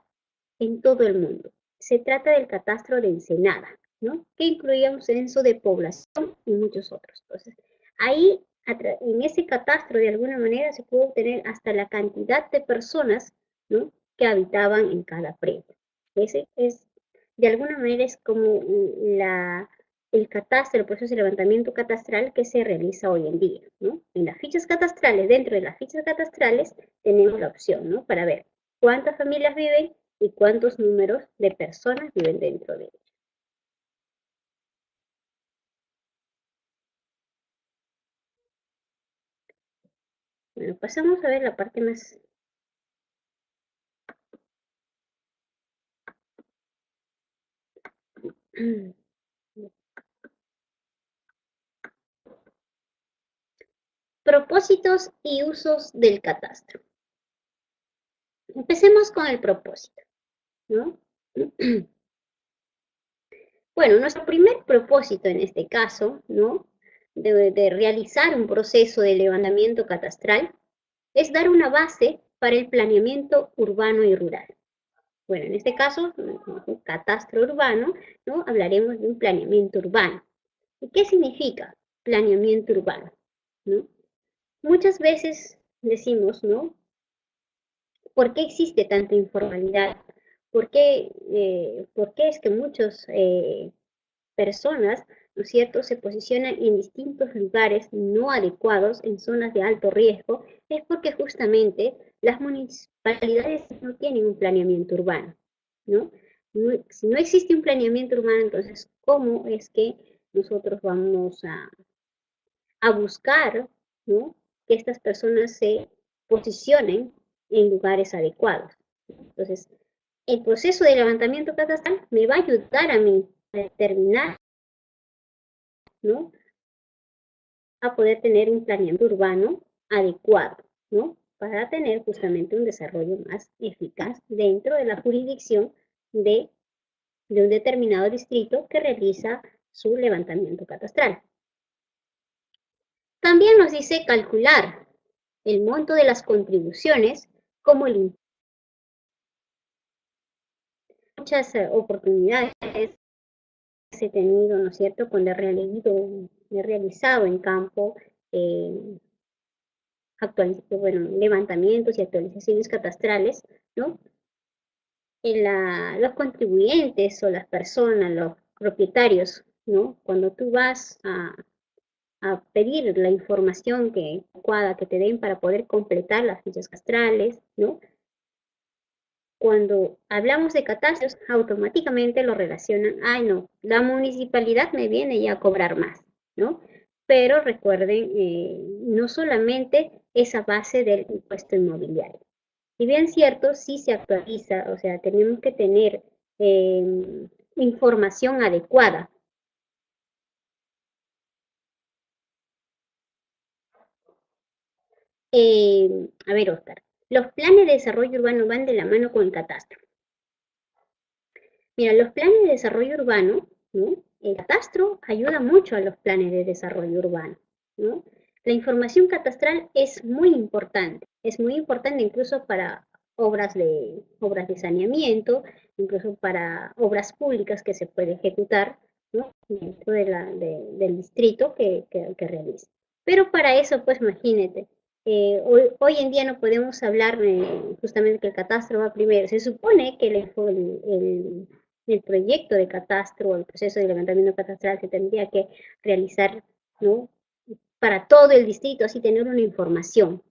en todo el mundo. Se trata del catastro de Ensenada, ¿no?, que incluía un censo de población y muchos otros. Entonces, ahí, en ese catastro, de alguna manera, se pudo obtener hasta la cantidad de personas, ¿no?, que habitaban en cada predio. Ese es, de alguna manera, es como el catastro, el proceso de levantamiento catastral que se realiza hoy en día, ¿no? En las fichas catastrales, dentro de las fichas catastrales, tenemos la opción, ¿no?, para ver cuántas familias viven y cuántos números de personas viven dentro de ellos. Bueno, pasamos a ver la parte más. Propósitos y usos del catastro. Empecemos con el propósito, ¿no? Bueno, nuestro primer propósito en este caso, ¿no?, de realizar un proceso de levantamiento catastral es dar una base para el planeamiento urbano y rural. Bueno, en este caso, un catastro urbano, ¿no?, hablaremos de un planeamiento urbano. ¿Y qué significa planeamiento urbano? ¿No? Muchas veces decimos, ¿no?, ¿por qué existe tanta informalidad? ¿Por qué es que muchas personas, ¿no es cierto?, se posicionan en distintos lugares no adecuados, en zonas de alto riesgo? Es porque justamente las municipalidades no tienen un planeamiento urbano, ¿no? Si no existe un planeamiento urbano, entonces, ¿cómo es que nosotros vamos a buscar, ¿no?, que estas personas se posicionen en lugares adecuados? Entonces, el proceso de levantamiento catastral me va a ayudar a mí a determinar, ¿no?, a poder tener un planeamiento urbano adecuado, ¿no?, para tener justamente un desarrollo más eficaz dentro de la jurisdicción de, de un determinado distrito que realiza su levantamiento catastral. También nos dice calcular el monto de las contribuciones como el muchas oportunidades he tenido, ¿no es cierto?, cuando he realizado en campo bueno, levantamientos y actualizaciones catastrales, ¿no? Los contribuyentes o las personas, los propietarios, ¿no? Cuando tú vas a pedir la información adecuada que te den para poder completar las fichas catastrales, ¿no? Cuando hablamos de catastros, automáticamente lo relacionan, ay no, la municipalidad me viene ya a cobrar más, ¿no? Pero recuerden, no solamente esa base del impuesto inmobiliario. Si bien es cierto, sí se actualiza, o sea, tenemos que tener información adecuada. A ver, Oscar, los planes de desarrollo urbano van de la mano con el catastro. Mira, los planes de desarrollo urbano, ¿no? El catastro ayuda mucho a los planes de desarrollo urbano, ¿no? La información catastral es muy importante incluso para obras de saneamiento, incluso para obras públicas que se puede ejecutar, ¿no? Dentro del distrito que realiza. Pero para eso, pues imagínate, hoy en día no podemos hablar justamente que el catastro va primero. Se supone que el proyecto de catastro, el proceso de levantamiento catastral se tendría que realizar, ¿no? Para todo el distrito, así tener una información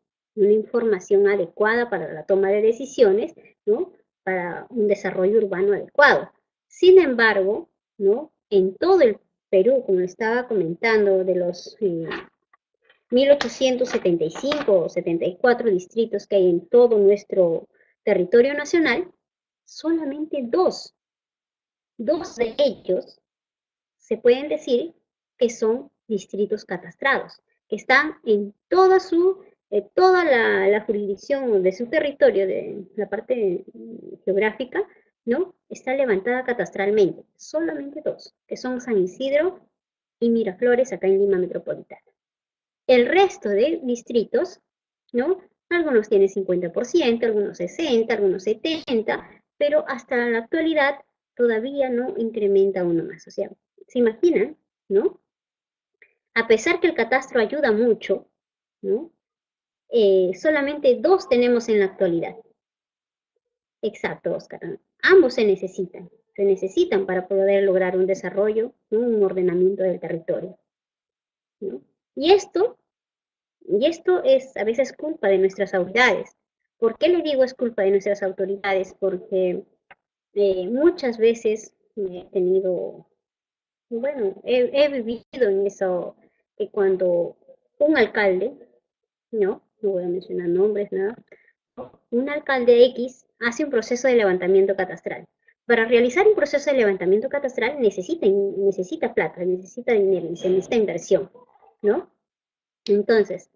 adecuada para la toma de decisiones, ¿no? Para un desarrollo urbano adecuado. Sin embargo, ¿no? En todo el Perú, como estaba comentando, de los 1875 o 74 distritos que hay en todo nuestro territorio nacional, solamente dos de ellos se pueden decir que son distritos catastrados, que están en toda la jurisdicción de su territorio, de la parte geográfica, ¿no? Está levantada catastralmente. Solamente dos, que son San Isidro y Miraflores, acá en Lima Metropolitana. El resto de distritos, ¿no? Algunos tienen 50%, algunos 60%, algunos 70%, pero hasta la actualidad todavía no incrementa uno más. O sea, ¿se imaginan? ¿No? A pesar que el catastro ayuda mucho, ¿no? Solamente dos tenemos en la actualidad. Exacto, Oscar. Ambos se necesitan para poder lograr un desarrollo, ¿no? Un ordenamiento del territorio, ¿no? Y esto es a veces culpa de nuestras autoridades. ¿Por qué le digo es culpa de nuestras autoridades? Porque muchas veces he tenido, bueno, he vivido en eso, que cuando un alcalde, no voy a mencionar nombres, nada, un alcalde X hace un proceso de levantamiento catastral. Para realizar un proceso de levantamiento catastral necesita plata, necesita dinero, necesita inversión, ¿no? Entonces,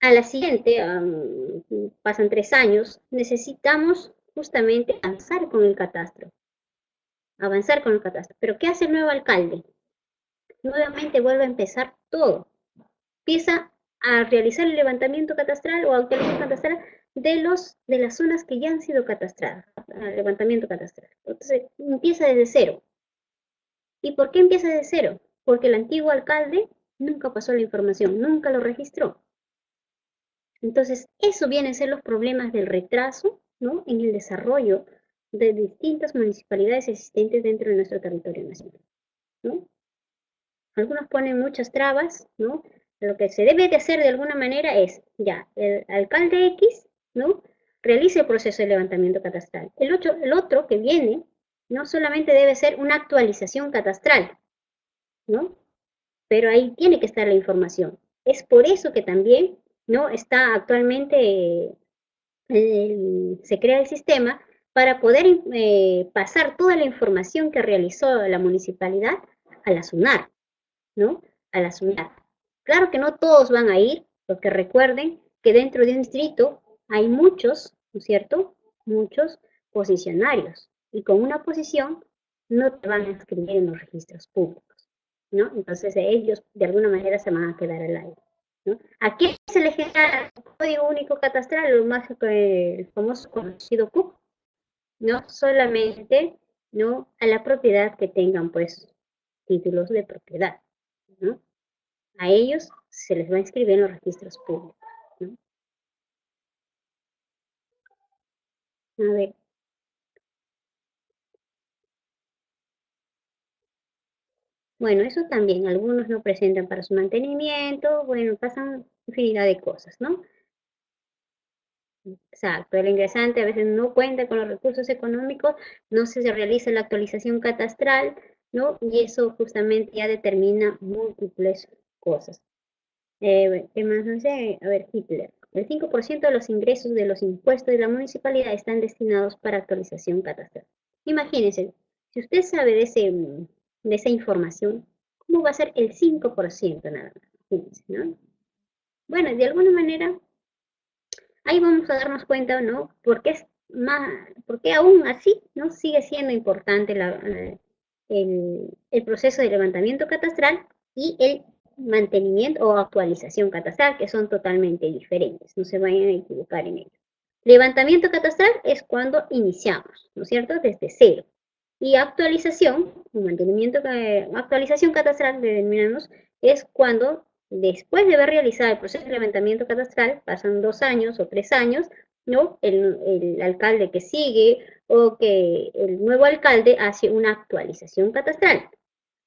a la siguiente, pasan 3 años, necesitamos justamente avanzar con el catastro. Pero ¿qué hace el nuevo alcalde? Nuevamente vuelve a empezar todo. Empieza a realizar el levantamiento catastral o actualización catastral de las zonas que ya han sido catastradas, levantamiento catastral. Entonces empieza desde cero. ¿Y por qué empieza desde cero? Porque el antiguo alcalde nunca pasó la información, nunca lo registró. Entonces, eso vienen a ser los problemas del retraso, ¿no? En el desarrollo de distintas municipalidades existentes dentro de nuestro territorio nacional, ¿no? Algunos ponen muchas trabas, ¿no? Lo que se debe de hacer de alguna manera es, ya, el alcalde X, ¿no? Realice el proceso de levantamiento catastral. El otro que viene, no solamente debe ser una actualización catastral, ¿no? Pero ahí tiene que estar la información. Es por eso que también, ¿no? Está actualmente, se crea el sistema para poder pasar toda la información que realizó la municipalidad a la SUNAR, ¿no? A la SUNAR. Claro que no todos van a ir, porque recuerden que dentro de un distrito hay muchos, ¿no es cierto? Muchos posicionarios. Y con una posición no te van a escribir en los registros públicos, ¿no? Entonces ellos de alguna manera se van a quedar al aire, ¿no? ¿A quién se le genera el código único catastral? Lo más el famoso conocido CUP, ¿no? Solamente ¿no? A la propiedad que tengan, pues, títulos de propiedad, ¿no? A ellos se les va a inscribir en los registros públicos, ¿no? A ver, bueno, eso también, algunos no presentan para su mantenimiento, bueno, pasan infinidad de cosas, ¿no? Exacto, el ingresante a veces no cuenta con los recursos económicos, no se realiza la actualización catastral, ¿no? Y eso justamente ya determina múltiples cosas. ¿Qué más no sé? A ver, Hitler. El 5% de los ingresos de los impuestos de la municipalidad están destinados para actualización catastral. Imagínense, si usted sabe de esa información, ¿cómo va a ser el 5% nada más? Fíjense, ¿no? Bueno, de alguna manera ahí vamos a darnos cuenta, ¿no? Por qué aún así, ¿no? Sigue siendo importante el proceso de levantamiento catastral y el mantenimiento o actualización catastral, que son totalmente diferentes, no se vayan a equivocar en ello. Levantamiento catastral es cuando iniciamos, ¿no es cierto? Desde cero. Y actualización, actualización catastral, denominamos, es cuando después de haber realizado el proceso de levantamiento catastral, pasan 2 años o 3 años, ¿no? El alcalde que sigue o que el nuevo alcalde hace una actualización catastral.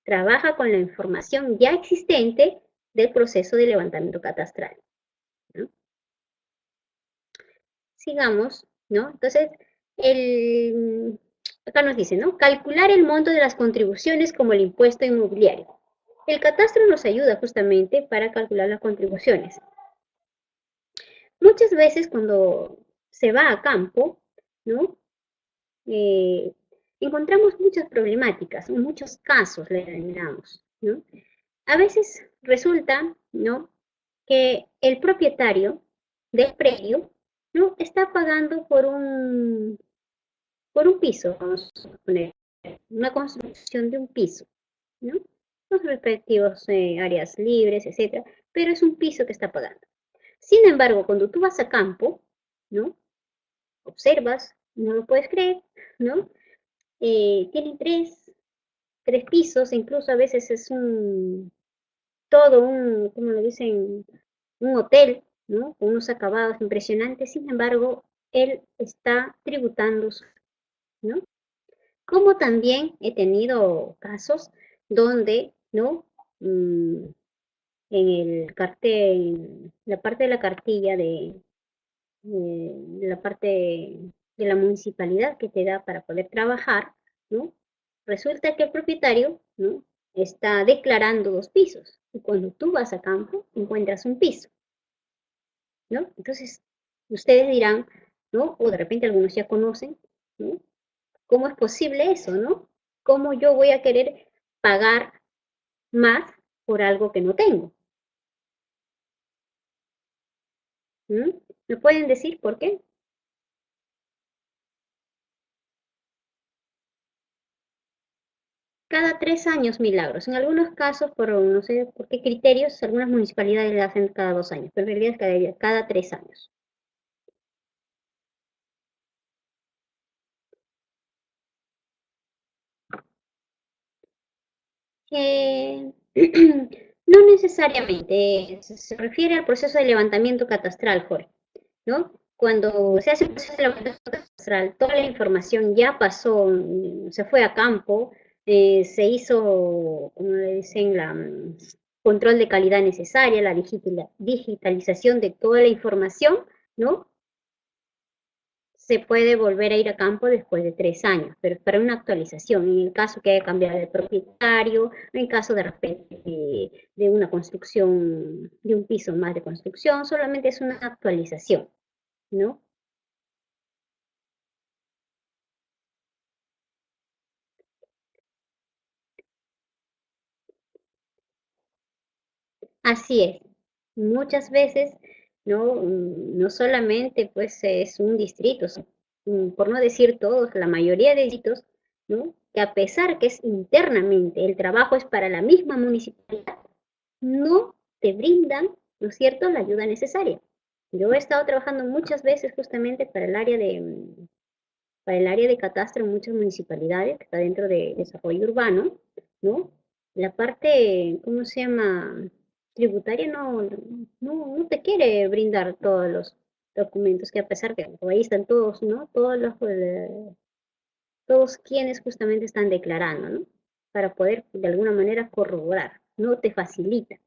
Trabaja con la información ya existente del proceso de levantamiento catastral, ¿no? Sigamos, ¿no? Entonces, acá nos dice, ¿no? Calcular el monto de las contribuciones como el impuesto inmobiliario. El catastro nos ayuda justamente para calcular las contribuciones. Muchas veces cuando se va a campo, ¿no? Eh, encontramos muchas problemáticas, muchos casos le denominamos, ¿no? A veces resulta, ¿no? Que el propietario del predio, ¿no? Está pagando por un piso, vamos a poner, una construcción de un piso, ¿no? Los respectivos áreas libres, etcétera, pero es un piso que está pagando. Sin embargo, cuando tú vas a campo, ¿no? Observas, no lo puedes creer, ¿no? Tiene tres pisos, incluso a veces es todo un, como lo dicen, un hotel, ¿no? Con unos acabados impresionantes, sin embargo, él está tributando, ¿no? Como también he tenido casos donde, ¿no? Mm, en el cartel, la parte de la cartilla de la parte de la municipalidad que te da para poder trabajar, ¿no? Resulta que el propietario, ¿no? Está declarando 2 pisos y cuando tú vas a campo encuentras un piso, ¿no? Entonces, ustedes dirán, ¿no? O de repente algunos ya conocen, ¿no? ¿Cómo es posible eso, no? ¿Cómo yo voy a querer pagar más por algo que no tengo? ¿Mm? ¿Me pueden decir por qué? Cada 3 años milagros. En algunos casos, por no sé por qué criterios, algunas municipalidades le hacen cada 2 años, pero en realidad es cada 3 años. Eh, no necesariamente, se refiere al proceso de levantamiento catastral, Jorge, ¿no? Cuando se hace el proceso de levantamiento catastral, toda la información ya pasó, se fue a campo, se hizo, como le dicen, la control de calidad necesaria, la digitalización de toda la información, ¿no? Se puede volver a ir a campo después de 3 años, pero es para una actualización, en el caso que haya cambiado de propietario, en caso de repente de una construcción, de un piso más de construcción, solamente es una actualización, ¿no? Así es. Muchas veces no solamente pues es un distrito, por no decir todos, la mayoría de distritos, ¿no? Que a pesar que es internamente, el trabajo es para la misma municipalidad, no te brindan, ¿no es cierto?, la ayuda necesaria. Yo he estado trabajando muchas veces justamente para el área para el área de catastro en muchas municipalidades, que está dentro de desarrollo urbano, ¿no? La parte, ¿cómo se llama? Tributaria no te quiere brindar todos los documentos, que a pesar que por ahí están todos, ¿no? Todos quienes justamente están declarando, ¿no? Para poder de alguna manera corroborar, no te facilita.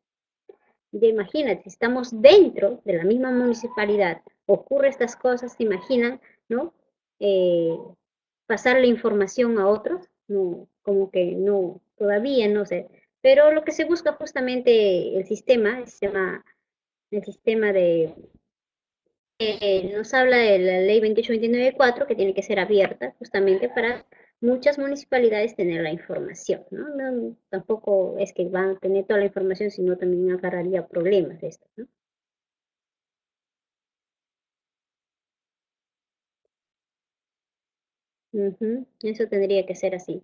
Ya imagínate, si estamos dentro de la misma municipalidad, ocurre estas cosas, se imaginan, ¿no? Eh, Pasar la información a otros, no, como que no, todavía no sé. Pero lo que se busca justamente el sistema nos habla de la ley 2829.4, que tiene que ser abierta justamente para muchas municipalidades tener la información, ¿no? Tampoco es que van a tener toda la información, sino también agarraría problemas de esto, ¿no? Ujú, eso tendría que ser así.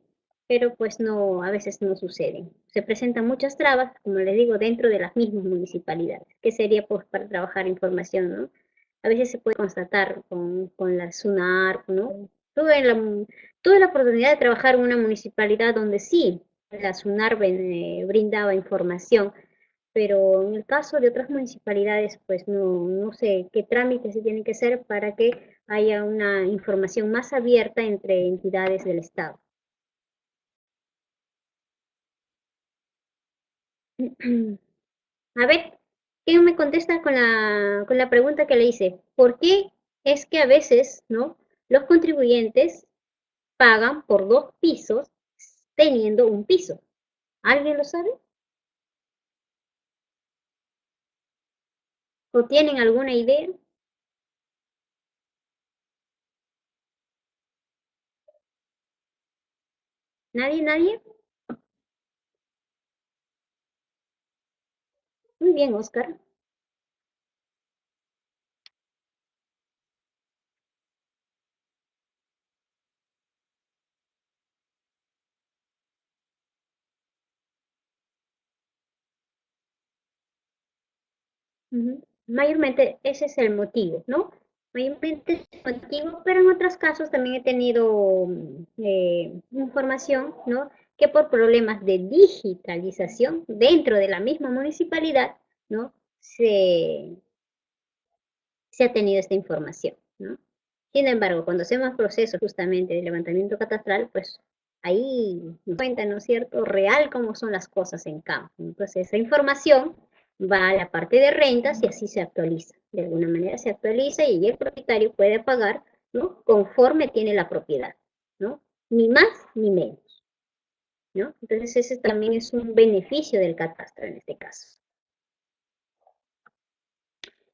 Pero pues no, a veces no sucede. Se presentan muchas trabas, como les digo, dentro de las mismas municipalidades, que sería pues para trabajar información, ¿no? A veces se puede constatar con la SUNAR, ¿no? Tuve la oportunidad de trabajar en una municipalidad donde sí, la SUNAR brindaba información, pero en el caso de otras municipalidades, pues no sé qué trámites se tienen que hacer para que haya una información más abierta entre entidades del Estado. A ver, ¿quién me contesta con la pregunta que le hice? ¿Por qué es que a veces, ¿no? Los contribuyentes pagan por dos pisos teniendo un piso? ¿Alguien lo sabe? ¿O tienen alguna idea? ¿Nadie? ¿Nadie? Muy bien, Oscar. Ujú. Mayormente ese es el motivo, ¿no? Mayormente es el motivo, pero en otros casos también he tenido información, ¿no? Que por problemas de digitalización dentro de la misma municipalidad, ¿no? Se ha tenido esta información, ¿no? Sin embargo, cuando hacemos procesos justamente de levantamiento catastral, pues ahí nos cuenta, ¿no es cierto?, real cómo son las cosas en campo. Entonces, esa información va a la parte de rentas y así se actualiza. De alguna manera se actualiza y el propietario puede pagar, ¿no?, conforme tiene la propiedad, ¿no? Ni más ni menos, ¿no? Entonces, ese también es un beneficio del catastro en este caso.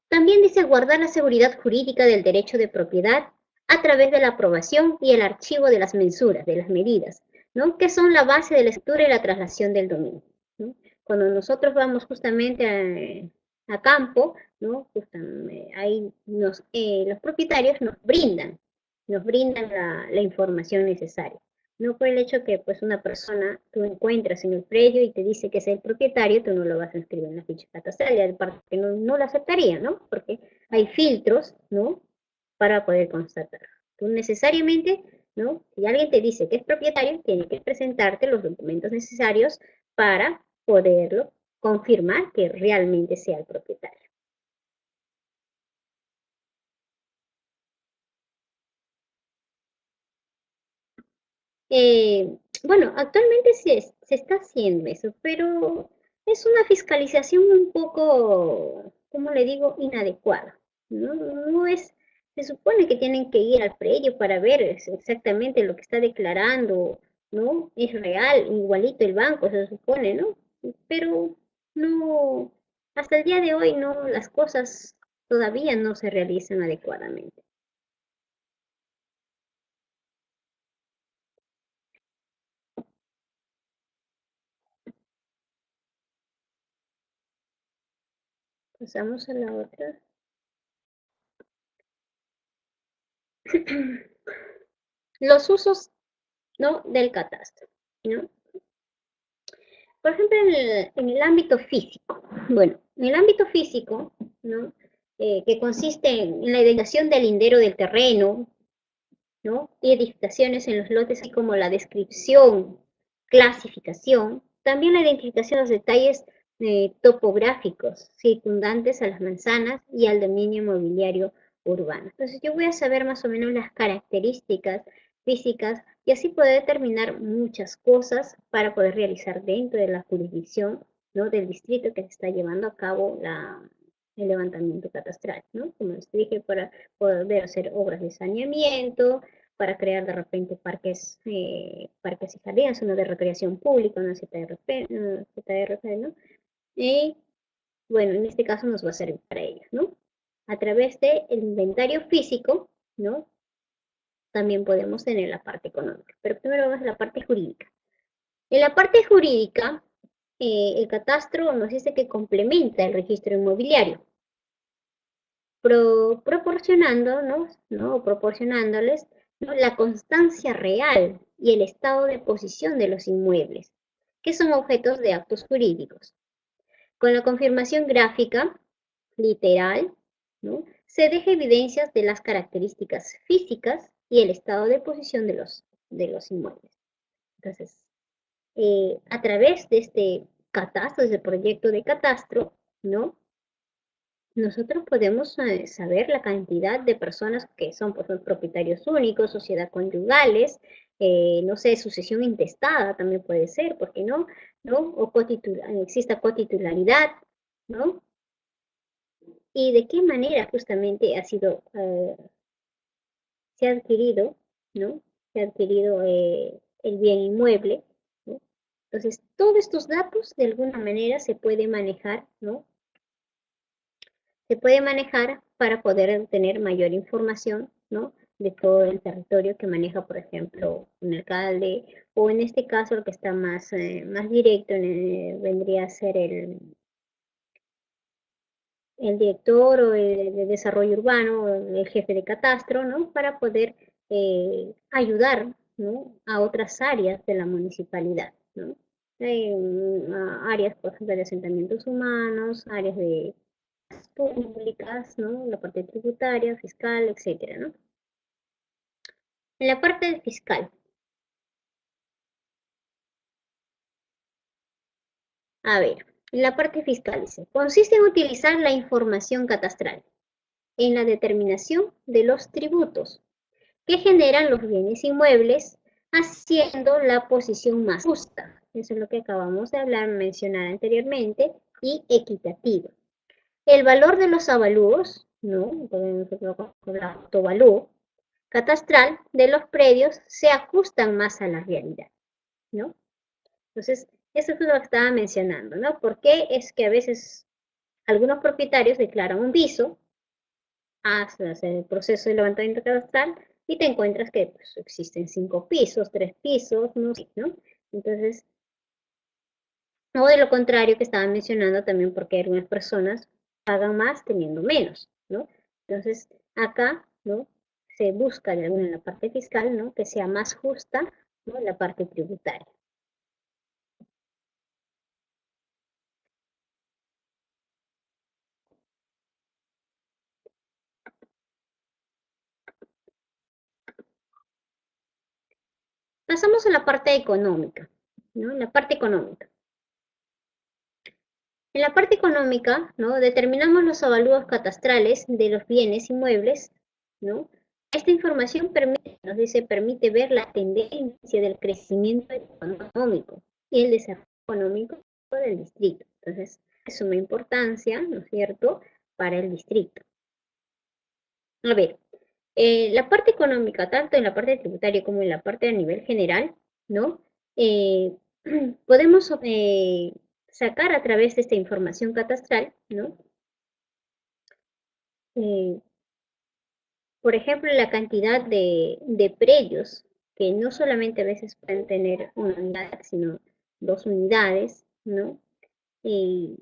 También dice guardar la seguridad jurídica del derecho de propiedad a través de la aprobación y el archivo de las mensuras, de las medidas, ¿no? Que son la base de la escritura y la traslación del dominio, ¿no? Cuando nosotros vamos justamente a campo, ¿no? Ahí los propietarios nos brindan la información necesaria. No por el hecho que pues una persona tú encuentras en el predio y te dice que es el propietario, tú no lo vas a inscribir en la ficha catastral, y aparte que no lo aceptaría, ¿no? Porque hay filtros, ¿no? Para poder constatar. Tú necesariamente, ¿no? Si alguien te dice que es propietario, tiene que presentarte los documentos necesarios para poderlo confirmar que realmente sea el propietario. Bueno, actualmente se está haciendo eso, pero es una fiscalización un poco, como le digo, inadecuada. No es, se supone que tienen que ir al predio para ver exactamente lo que está declarando, ¿no? Es real, igualito el banco, se supone, ¿no? Pero no, hasta el día de hoy no, las cosas todavía no se realizan adecuadamente. Pasamos a la otra. Los usos, ¿no?, del catastro, ¿no? Por ejemplo, en el ámbito físico. Bueno, en el ámbito físico, ¿no? Que consiste en la identificación del lindero del terreno, ¿no? Y edificaciones en los lotes, así como la descripción, clasificación, también la identificación de los detalles topográficos circundantes a las manzanas y al dominio inmobiliario urbano. Entonces yo voy a saber más o menos las características físicas y así poder determinar muchas cosas para poder realizar dentro de la jurisdicción, ¿no? Del distrito que se está llevando a cabo el levantamiento catastral, ¿no? Como les dije, para poder hacer obras de saneamiento, para crear de repente parques y jardines, uno de recreación pública, una ZRP, ¿no? Y bueno, en este caso nos va a servir para ello, ¿no? A través del inventario físico, ¿no? También podemos tener la parte económica. Pero primero vamos a la parte jurídica. En la parte jurídica, el catastro nos dice que complementa el registro inmobiliario, proporcionándonos, ¿no? Proporcionándoles, ¿no? La constancia real y el estado de posición de los inmuebles, que son objetos de actos jurídicos. Con la confirmación gráfica, literal, ¿no? Se deja evidencias de las características físicas y el estado de posición de los inmuebles. Entonces, a través de este catastro, de este proyecto de catastro, ¿no? Nosotros podemos saber la cantidad de personas que son, por ejemplo, propietarios únicos, sociedad conyugales, no sé, sucesión intestada también puede ser, ¿por qué no? ¿No? O exista cotitularidad, ¿no? Y de qué manera justamente se ha adquirido, ¿no? Se ha adquirido el bien inmueble, ¿no? Entonces, todos estos datos de alguna manera se puede manejar, ¿no? Se puede manejar para poder tener mayor información, ¿no? De todo el territorio que maneja, por ejemplo, un alcalde, o en este caso lo que está más directo vendría a ser el director o de desarrollo urbano, o el jefe de catastro, ¿no? Para poder ayudar, ¿no? A otras áreas de la municipalidad, ¿no? Hay áreas, por ejemplo, de asentamientos humanos, áreas de públicas, ¿no? La parte tributaria, fiscal, etcétera, ¿no? En la parte fiscal, a ver, en la parte fiscal dice, consiste en utilizar la información catastral en la determinación de los tributos que generan los bienes inmuebles, haciendo la posición más justa. Eso es lo que acabamos de hablar, mencionar anteriormente, y equitativa. El valor de los avalúos, ¿no? Podemos el autovalúo catastral de los predios se ajustan más a la realidad, ¿no? Entonces, eso es lo que estaba mencionando, ¿no? Porque es que a veces algunos propietarios declaran un viso, haces el proceso de levantamiento catastral y te encuentras que pues, existen 5 pisos, 3 pisos, no sé, ¿no? Entonces, o de lo contrario que estaban mencionando también porque algunas personas pagan más teniendo menos, ¿no? Entonces, acá, ¿no? Se busca de alguna en la parte fiscal, ¿no? Que sea más justa, ¿no? La parte tributaria. Pasamos a la parte económica, ¿no? En la parte económica. En la parte económica, ¿no? Determinamos los avalúos catastrales de los bienes inmuebles, ¿no? Esta información permite ver la tendencia del crecimiento económico y el desarrollo económico del distrito. Entonces, es suma importancia, ¿no es cierto?, para el distrito. A ver, la parte económica, tanto en la parte tributaria como en la parte a nivel general, ¿no? Eh, podemos sacar a través de esta información catastral, ¿no? Eh, por ejemplo, la cantidad de predios, que no solamente a veces pueden tener una unidad, sino 2 unidades, ¿no? Y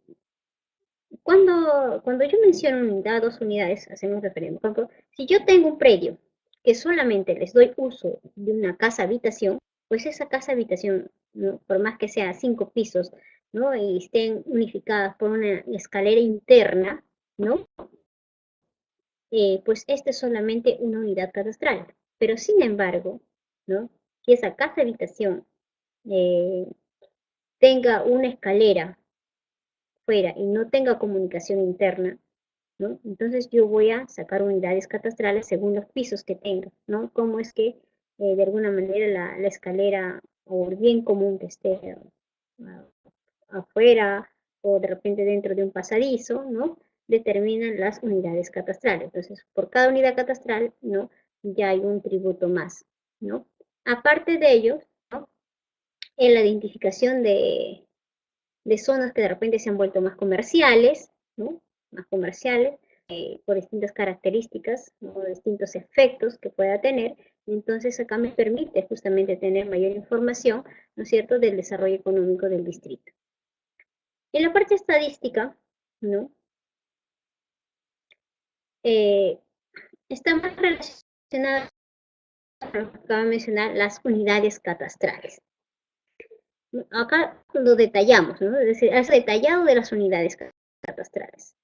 cuando yo menciono unidad, 2 unidades, hacemos referencia. Por ejemplo, si yo tengo un predio que solamente les doy uso de una casa habitación, pues esa casa habitación, ¿no? Por más que sea 5 pisos, ¿no? Y estén unificadas por una escalera interna, ¿no? Pues esta es solamente una unidad catastral. Pero sin embargo, ¿no? Si esa casa habitación tenga una escalera fuera y no tenga comunicación interna, ¿no? Entonces yo voy a sacar unidades catastrales según los pisos que tenga, ¿no? Cómo es que de alguna manera la escalera o el bien común que esté afuera o de repente dentro de un pasadizo, ¿no? Determinan las unidades catastrales. Entonces, por cada unidad catastral, ¿no? Ya hay un tributo más, ¿no? Aparte de ello, ¿no? En la identificación de zonas que de repente se han vuelto más comerciales, ¿no? Más comerciales, por distintas características, ¿no? Distintos efectos que pueda tener. Entonces acá me permite justamente tener mayor información, ¿no es cierto?, del desarrollo económico del distrito. En la parte estadística, ¿no? Está más relacionada, acabo de mencionar, las unidades catastrales. Acá lo detallamos, ¿no? Es decir, es detallado de las unidades catastrales.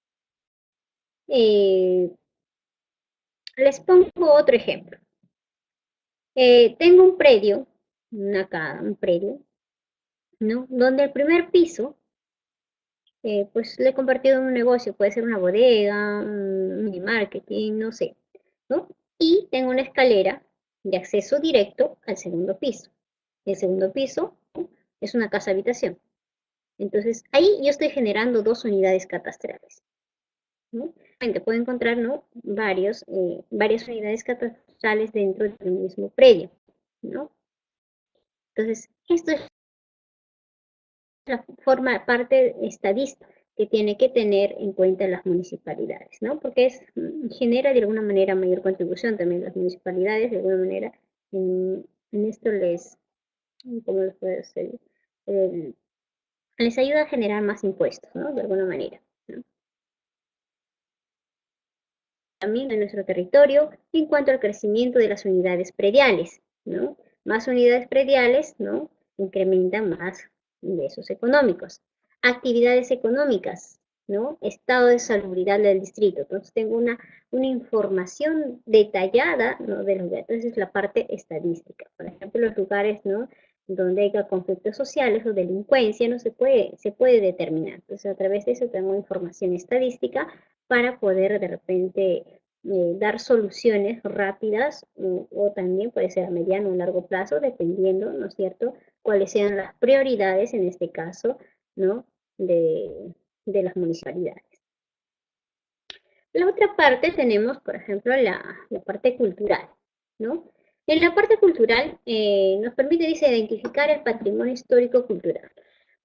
Les pongo otro ejemplo. Tengo un predio, un predio, ¿no? Donde el primer piso, pues le he convertido en un negocio, puede ser una bodega, un mini marketing, no sé, ¿no? Y tengo una escalera de acceso directo al segundo piso. El segundo piso, ¿no? Es una casa habitación. Entonces, ahí yo estoy generando dos unidades catastrales, ¿no? Puedo encontrar, ¿no? Varias unidades catastrales dentro del mismo predio, ¿no? Entonces, esto es la forma parte estadística que tiene que tener en cuenta las municipalidades, ¿no? Porque genera de alguna manera mayor contribución también las municipalidades, de alguna manera en esto ¿cómo les puedo decir? Les ayuda a generar más impuestos, ¿no? De alguna manera, ¿no? También en nuestro territorio en cuanto al crecimiento de las unidades prediales, ¿no? Más unidades prediales, ¿no? Incrementan más ingresos económicos. Actividades económicas, ¿no? Estado de salubridad del distrito. Entonces tengo una información detallada, ¿no? De los datos. Entonces es la parte estadística. Por ejemplo, los lugares, ¿no? Donde haya conflictos sociales o delincuencia, no se puede determinar. Entonces a través de eso tengo información estadística para poder de repente dar soluciones rápidas o también puede ser a mediano o largo plazo, dependiendo, ¿no es cierto?, cuáles sean las prioridades en este caso, ¿no?, de las municipalidades. La otra parte tenemos, por ejemplo, la parte cultural, ¿no? En la parte cultural nos permite, dice, identificar el patrimonio histórico cultural.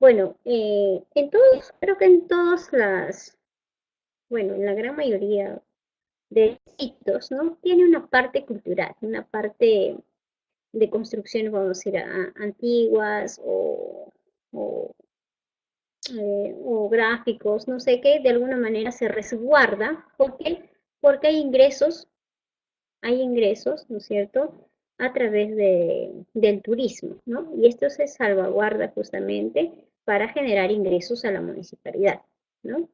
Bueno, creo que en todas bueno, en la gran mayoría de sitios, ¿no? Tiene una parte cultural, una parte de construcciones, vamos a decir, antiguas o gráficos, no sé qué, de alguna manera se resguarda. ¿Por qué? Porque hay ingresos, ¿no es cierto?, a través del turismo, ¿no? Y esto se salvaguarda justamente para generar ingresos a la municipalidad, ¿no?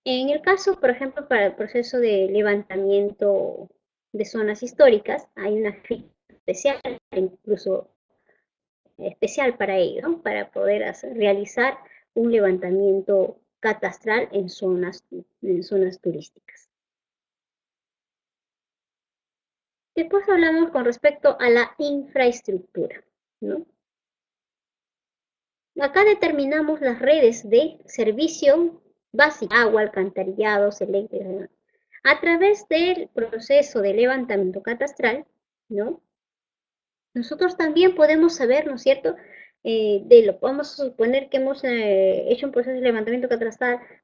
En el caso, por ejemplo, para el proceso de levantamiento de zonas históricas, hay una ficha especial, incluso especial para ello, ¿no? Para poder realizar un levantamiento catastral en zonas turísticas. Después hablamos con respecto a la infraestructura, ¿no? Acá determinamos las redes de servicio básico, agua, alcantarillados, eléctricos, a través del proceso de levantamiento catastral, ¿no? Nosotros también podemos saber, ¿no es cierto?, vamos a suponer que hemos hecho un proceso de levantamiento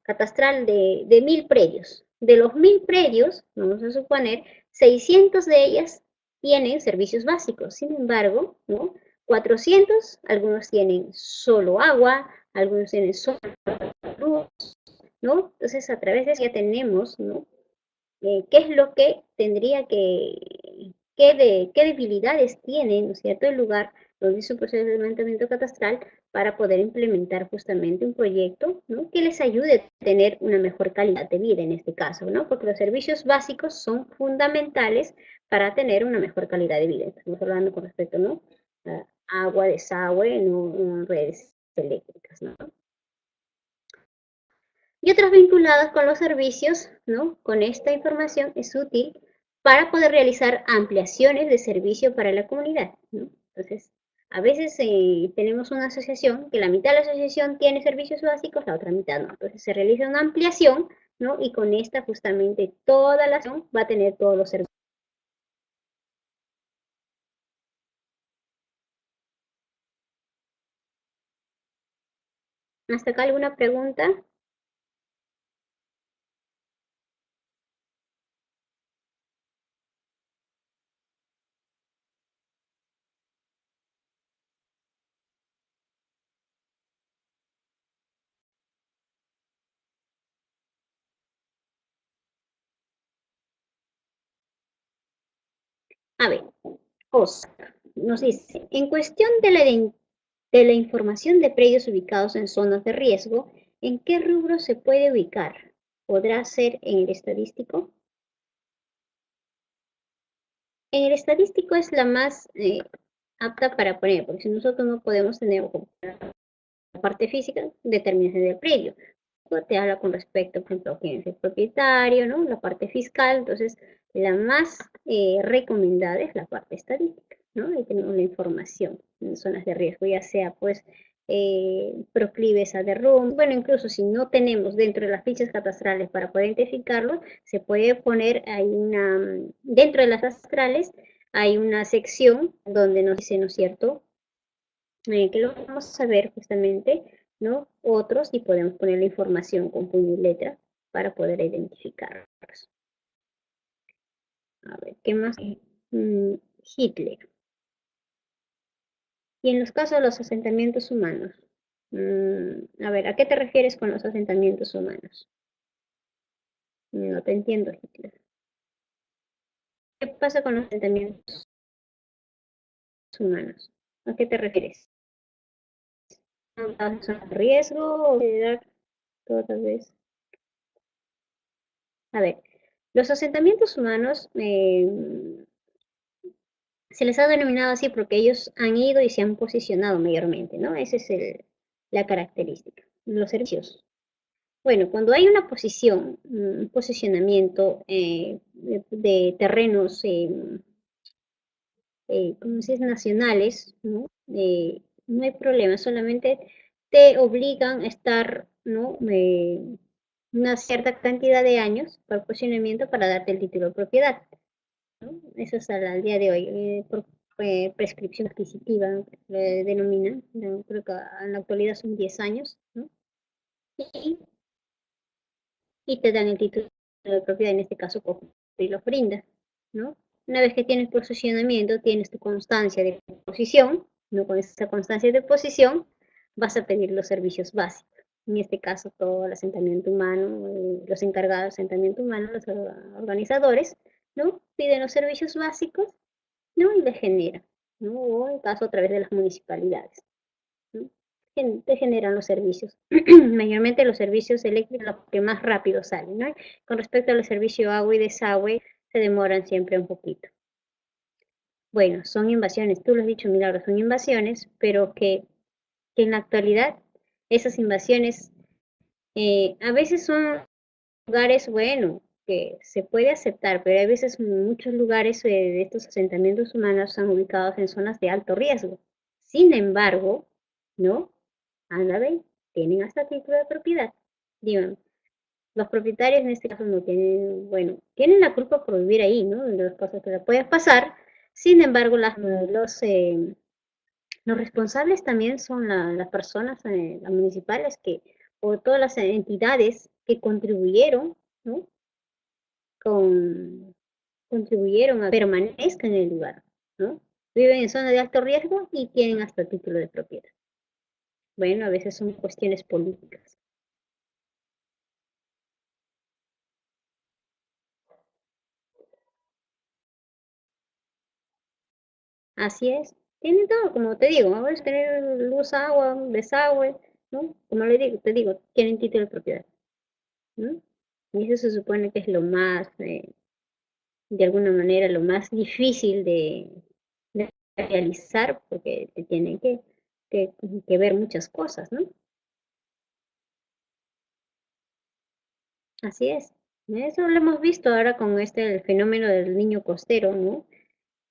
catastral de 1000 predios. De los 1000 predios, vamos a suponer, 600 de ellas tienen servicios básicos. Sin embargo, ¿no?, 400, algunos tienen solo agua, algunos tienen solo luz, ¿no? Entonces, a través de eso ya tenemos, ¿no?, qué es lo que tendría qué debilidades tiene, ¿no es cierto?, el lugar donde es su proceso de levantamiento catastral para poder implementar justamente un proyecto, ¿no?, que les ayude a tener una mejor calidad de vida en este caso, ¿no? Porque los servicios básicos son fundamentales para tener una mejor calidad de vida. Estamos hablando con respecto, ¿no?, a agua, desagüe, ¿no?, redes eléctricas, ¿no? Y otras vinculadas con los servicios, ¿no? Con esta información es útil para poder realizar ampliaciones de servicio para la comunidad, ¿no? Entonces, a veces tenemos una asociación que la mitad de la asociación tiene servicios básicos, la otra mitad no. Entonces se realiza una ampliación, ¿no? Y con esta justamente toda la asociación va a tener todos los servicios. ¿Hasta acá alguna pregunta? A ver, Oscar nos dice, en cuestión de la información de predios ubicados en zonas de riesgo, ¿en qué rubro se puede ubicar? ¿Podrá ser en el estadístico? En el estadístico es la más apta para poner, porque si nosotros no podemos tener la parte física, determinación del predio. Te habla con respecto, por ejemplo, a quién es el propietario, ¿no? La parte fiscal, entonces la más recomendada es la parte estadística, ¿no? Ahí tenemos la información en zonas de riesgo, ya sea pues proclives a derrumbe, bueno, incluso si no tenemos dentro de las fichas catastrales para poder identificarlo, se puede poner, dentro de las catastrales hay una sección donde nos dice, ¿no es cierto?, que lo vamos a ver justamente, ¿no? Otros y podemos poner la información con puño y letra para poder identificarlos. A ver, ¿qué más? Hitler. Y en los casos de los asentamientos humanos. A ver, ¿a qué te refieres con los asentamientos humanos? No te entiendo, Hitler. ¿Qué pasa con los asentamientos humanos? ¿A qué te refieres? ¿Son riesgo o toda vez? A ver, los asentamientos humanos se les ha denominado así porque ellos han ido y se han posicionado mayormente, ¿no? Esa es la característica. Los servicios. Bueno, cuando hay una posición, un posicionamiento de terrenos, como se dice, nacionales, ¿no? No hay problema, solamente te obligan a estar, ¿no?, una cierta cantidad de años para el posicionamiento para darte el título de propiedad, ¿no? Eso es al día de hoy, por prescripción adquisitiva, ¿no?, le denominan, ¿no? Creo que en la actualidad son 10 años, ¿no? Y, y te dan el título de propiedad, en este caso, y lo brinda, ¿no? Una vez que tienes posicionamiento, tienes tu constancia de posición, ¿no? Con esa constancia de posición vas a pedir los servicios básicos. En este caso, todo el asentamiento humano, los encargados de asentamiento humano, los organizadores, ¿no?, piden los servicios básicos, ¿no?, y le generan, ¿no? O en caso a través de las municipalidades, ¿no?, te generan los servicios. Mayormente los servicios eléctricos, los que más rápido salen, ¿no? Con respecto a los servicios agua y desagüe, se demoran siempre un poquito. Bueno, son invasiones, tú lo has dicho, Milagro, son invasiones, pero que en la actualidad esas invasiones a veces son lugares, bueno, que se puede aceptar, pero hay veces muchos lugares de estos asentamientos humanos están ubicados en zonas de alto riesgo. Sin embargo, ¿no? Anda, ve, tienen hasta título de propiedad. Digan, los propietarios en este caso no tienen, bueno, tienen la culpa por vivir ahí, ¿no? De las cosas que le pueden pasar. Sin embargo, los responsables también son las personas, las municipales o todas las entidades que contribuyeron, ¿no? Contribuyeron a que permanezcan en el lugar, ¿no? Viven en zona de alto riesgo y tienen hasta título de propiedad. Bueno, a veces son cuestiones políticas. Así es. Tienen todo, como te digo, a veces tener luz, agua, desagüe, ¿no? Como le digo, te digo, tienen título de propiedad, ¿no? Y eso se supone que es lo más, de alguna manera, lo más difícil de realizar, porque te tienen que, que ver muchas cosas, ¿no? Así es. Eso lo hemos visto ahora con el fenómeno del niño costero, ¿no?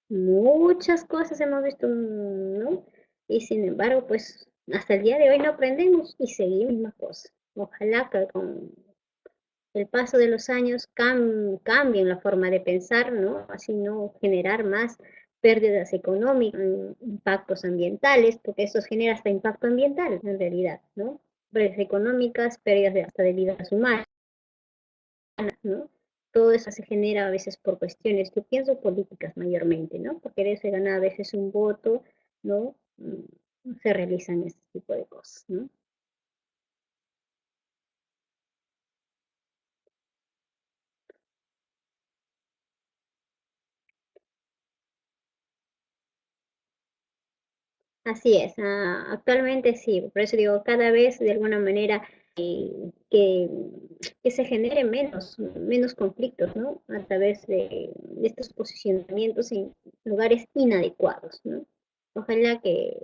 Muchas cosas hemos visto, ¿no? Y sin embargo, pues hasta el día de hoy no aprendemos y seguimos las cosas. Ojalá que con el paso de los años cambien la forma de pensar, ¿no? Así no generar más pérdidas económicas, impactos ambientales, porque eso genera hasta impacto ambiental en realidad, ¿no? Pérdidas económicas, pérdidas hasta de vidas humanas, ¿no? Todo eso se genera a veces por cuestiones, yo pienso políticas mayormente, ¿no? Por quererse ganar a veces un voto, ¿no? Se realizan este tipo de cosas, ¿no? Así es, actualmente sí, por eso digo, cada vez de alguna manera que, que se genere menos conflictos, ¿no? A través de estos posicionamientos en lugares inadecuados, ¿no? Ojalá que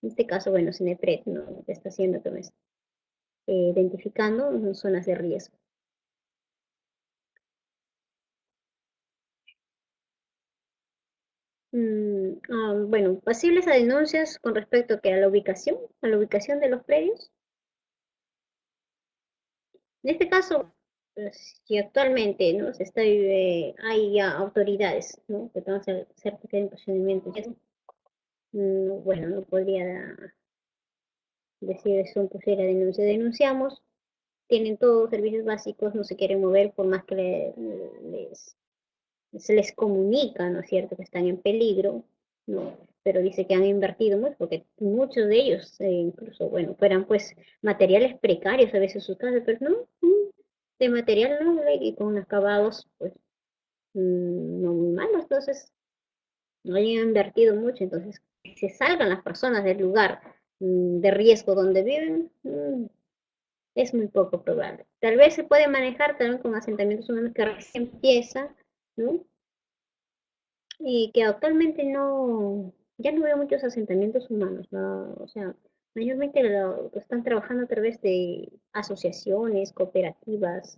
en este caso, bueno, Cinepret, ¿no? Lo que está haciendo que me identificando zonas de riesgo. Bueno, pasibles a denuncias con respecto a a la ubicación de los predios. En este caso, pues, si actualmente no se está, hay ya autoridades, ¿no? Que van a hacer pequeños procedimientos. Bueno, no podría decir eso, pusiera denuncia. Denunciamos, tienen todos servicios básicos, no se quieren mover por más que les se les comunica, ¿no es cierto?, que están en peligro, ¿no? Pero dice que han invertido mucho, porque muchos de ellos, incluso, bueno, fueran pues materiales precarios a veces sus casas, pero no, de material noble y con acabados, pues, no muy malos, entonces, no hayan invertido mucho, entonces, que se salgan las personas del lugar de riesgo donde viven, es muy poco probable. Tal vez se puede manejar también con asentamientos humanos que recién empieza, ¿no? Y que actualmente no, ya no veo muchos asentamientos humanos, ¿no? O sea, mayormente lo están trabajando a través de asociaciones, cooperativas.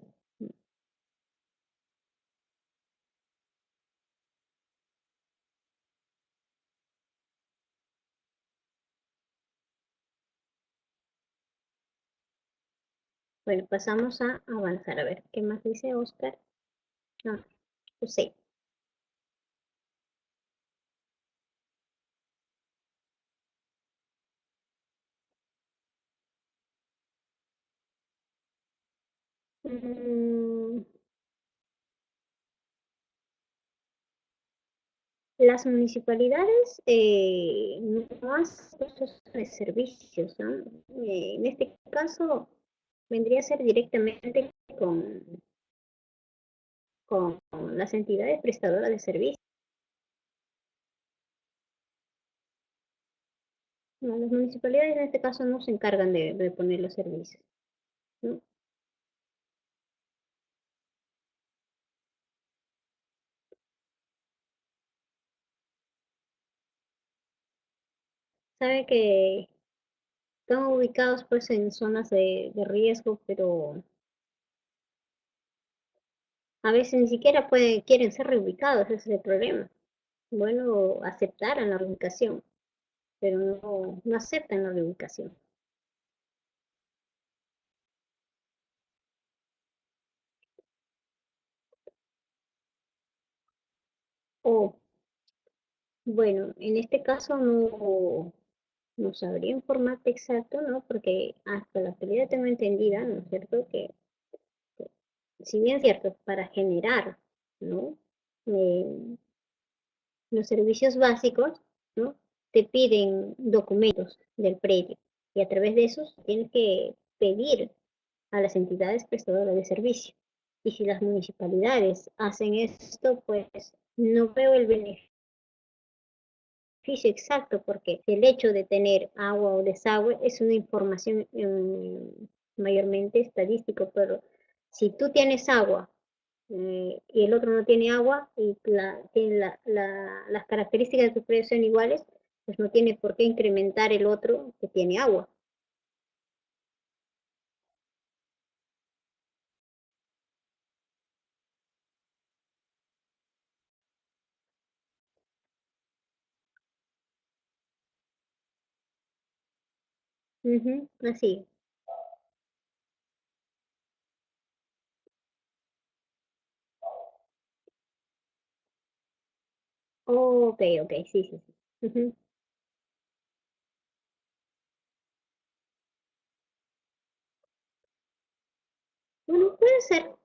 Bueno, pasamos a avanzar. A ver, ¿qué más dice Oscar? Ah, José. Mm, las municipalidades no hacen procesos de servicios, ¿no? En este caso, vendría a ser directamente con las entidades prestadoras de servicios. No, las municipalidades en este caso no se encargan de poner los servicios, ¿no? Sabe que están ubicados pues en zonas de riesgo, pero a veces ni siquiera quieren ser reubicados, ese es el problema. Bueno, aceptaran la reubicación, pero no aceptan la reubicación. O, bueno, en este caso no sabría informarte exacto, ¿no? Porque hasta la actualidad tengo entendida, ¿no es cierto? Que si bien es cierto, para generar, ¿no? Eh, los servicios básicos, ¿no? Te piden documentos del predio y a través de esos tienes que pedir a las entidades prestadoras de servicio. Y si las municipalidades hacen esto, pues no veo el beneficio beneficio exacto, porque el hecho de tener agua o desagüe es una información mayormente estadístico, pero si tú tienes agua y el otro no tiene agua y tiene las características de tu predio son iguales, pues no tiene por qué incrementar el otro que tiene agua. Ujú, así. Oh, ok, ok, sí, sí, sí. Ujú. Bueno, puede ser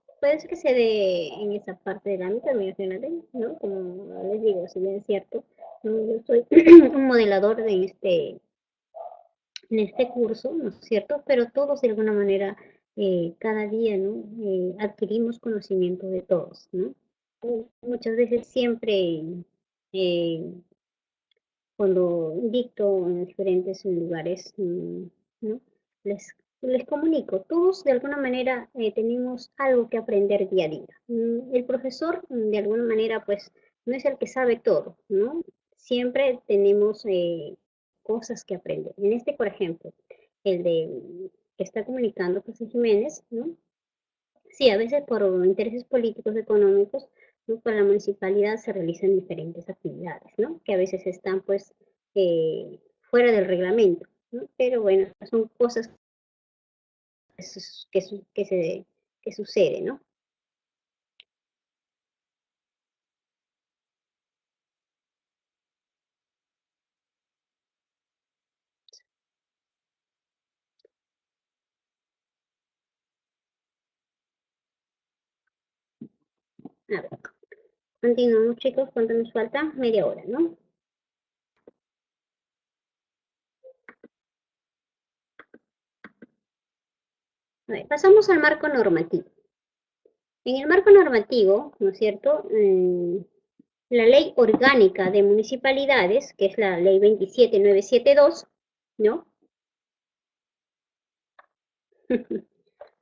que se dé en esa parte del ámbito mencionaré, ¿no? Como les digo, si bien es cierto, ¿no? Yo soy un modelador en este curso, ¿no es cierto? Pero todos de alguna manera, cada día, ¿no? Adquirimos conocimiento de todos, ¿no? Muchas veces siempre eh, cuando dicto en diferentes lugares, ¿no? Les comunico, todos de alguna manera tenemos algo que aprender día a día. El profesor, de alguna manera, pues no es el que sabe todo, ¿no? Siempre tenemos cosas que aprender. En este, por ejemplo, el de que está comunicando José Jiménez, ¿no? Sí, a veces por intereses políticos, económicos, ¿no? Para la municipalidad se realizan diferentes actividades, ¿no? Que a veces están, pues, fuera del reglamento, ¿no? Pero bueno, son cosas que, que suceden, ¿no? A ver, continuamos, chicos, ¿cuánto nos falta? Media hora, ¿no? A ver, pasamos al marco normativo. En el marco normativo, ¿no es cierto? La ley orgánica de municipalidades, que es la ley 27972, ¿no?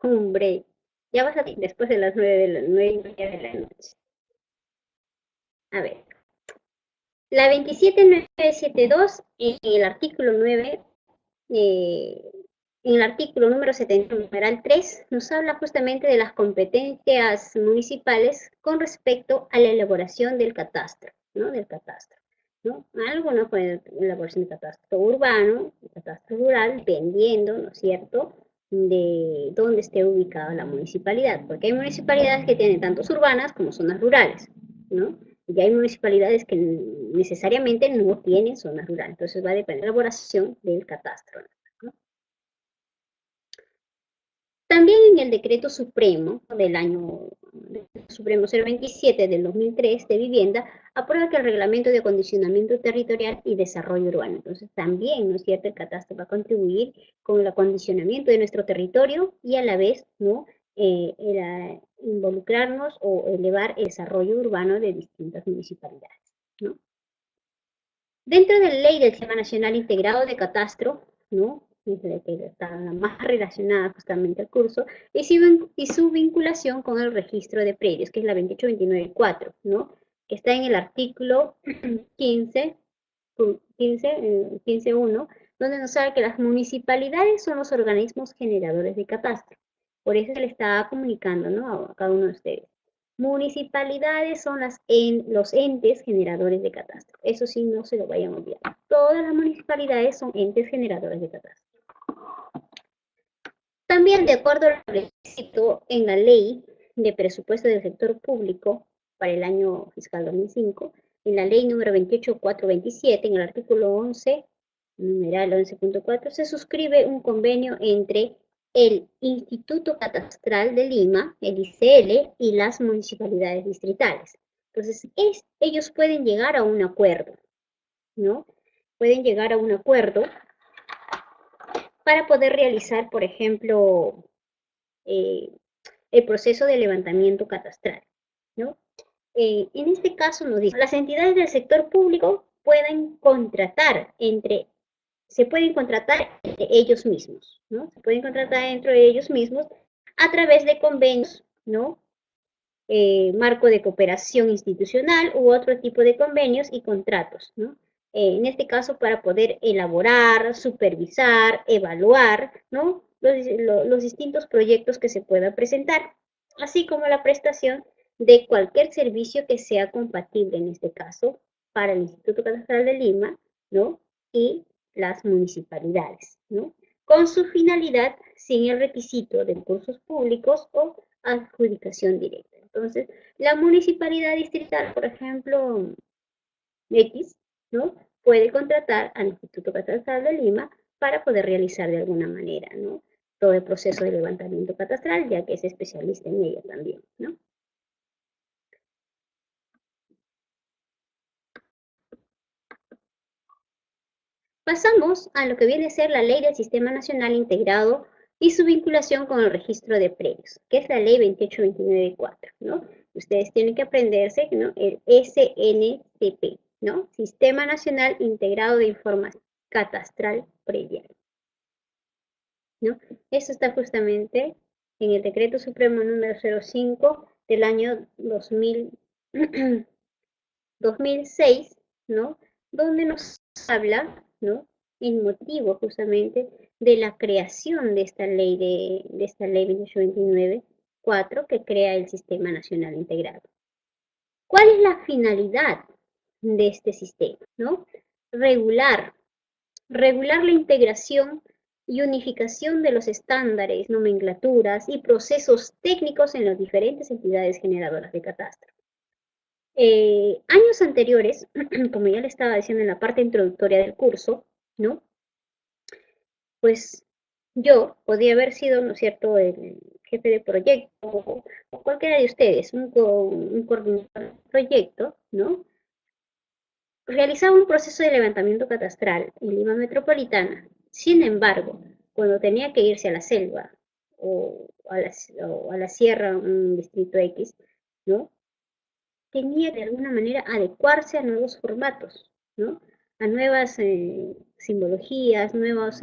Hombre, ya vas a después de las 9 de la noche. A ver, la 27972 en el artículo 9, eh, en el artículo número 70, numeral 3, nos habla justamente de las competencias municipales con respecto a la elaboración del catastro, ¿no? Del catastro, ¿no? Algunos pueden elaboración de catastro urbano, catastro rural, dependiendo, ¿no es cierto?, de dónde esté ubicada la municipalidad, porque hay municipalidades que tienen tanto urbanas como zonas rurales, ¿no? Y hay municipalidades que necesariamente no tienen zonas rurales, entonces va a depender de la elaboración del catastro, ¿no? También en el decreto supremo del año Supremo 027 del 2003 de vivienda, aprueba que el reglamento de acondicionamiento territorial y desarrollo urbano. Entonces también, ¿no es cierto?, el catastro va a contribuir con el acondicionamiento de nuestro territorio y a la vez, ¿no?, involucrarnos o elevar el desarrollo urbano de distintas municipalidades, ¿no? Dentro de la ley del Sistema Nacional Integrado de Catastro, ¿no?, que está más relacionada justamente al curso, y su vinculación con el registro de predios, que es la 28294, ¿no?, que está en el artículo 15, 15.1, donde nos habla que las municipalidades son los organismos generadores de catastro. Por eso se le estaba comunicando, ¿no?, a cada uno de ustedes. Municipalidades son los entes generadores de catastro. Eso sí, no se lo vayan a olvidar. Todas las municipalidades son entes generadores de catastro. También, de acuerdo al requisito en la ley de presupuesto del sector público para el año fiscal 2005, en la ley número 28427, en el artículo 11, numeral 11.4, se suscribe un convenio entre el Instituto Catastral de Lima, el ICL, y las municipalidades distritales. Entonces, ellos pueden llegar a un acuerdo, ¿no? Pueden llegar a un acuerdo para poder realizar, por ejemplo, eh, el proceso de levantamiento catastral, ¿no? En este caso nos dice, las entidades del sector público pueden contratar se pueden contratar entre ellos mismos, ¿no? Se pueden contratar entre ellos mismos a través de convenios, ¿no? Marco de cooperación institucional u otro tipo de convenios y contratos, ¿no? En este caso, para poder elaborar, supervisar, evaluar, ¿no? Los distintos proyectos que se puedan presentar, así como la prestación de cualquier servicio que sea compatible, en este caso, para el Instituto Catastral de Lima, ¿no? Y las municipalidades, ¿no? Con su finalidad sin el requisito de cursos públicos o adjudicación directa. Entonces, la municipalidad distrital, por ejemplo, X, ¿no? Puede contratar al Instituto Catastral de Lima para poder realizar de alguna manera, ¿no? Todo el proceso de levantamiento catastral, ya que es especialista en ello también, ¿no? Pasamos a lo que viene a ser la Ley del Sistema Nacional Integrado y su vinculación con el registro de predios, que es la Ley 28294, ¿no? Ustedes tienen que aprenderse, ¿no? El SNCP, ¿no? Sistema Nacional Integrado de Información Catastral Predial, ¿no? Eso está justamente en el Decreto Supremo número 05 del año 2006, ¿no? Donde nos habla, ¿no? El motivo justamente de la creación de esta ley de esta ley 2829-4 que crea el Sistema Nacional Integrado. ¿Cuál es la finalidad de este sistema? ¿No? Regular la integración y unificación de los estándares, nomenclaturas y procesos técnicos en las diferentes entidades generadoras de catastro. Años anteriores, como ya le estaba diciendo en la parte introductoria del curso, ¿no? Pues yo podía haber sido, ¿no es cierto?, el jefe de proyecto o cualquiera de ustedes, un coordinador de proyecto, ¿no? Realizaba un proceso de levantamiento catastral en Lima Metropolitana. Sin embargo, cuando tenía que irse a la selva o a la sierra, un distrito X, ¿no? Tenía de alguna manera adecuarse a nuevos formatos, ¿no? A nuevas simbologías, nuevos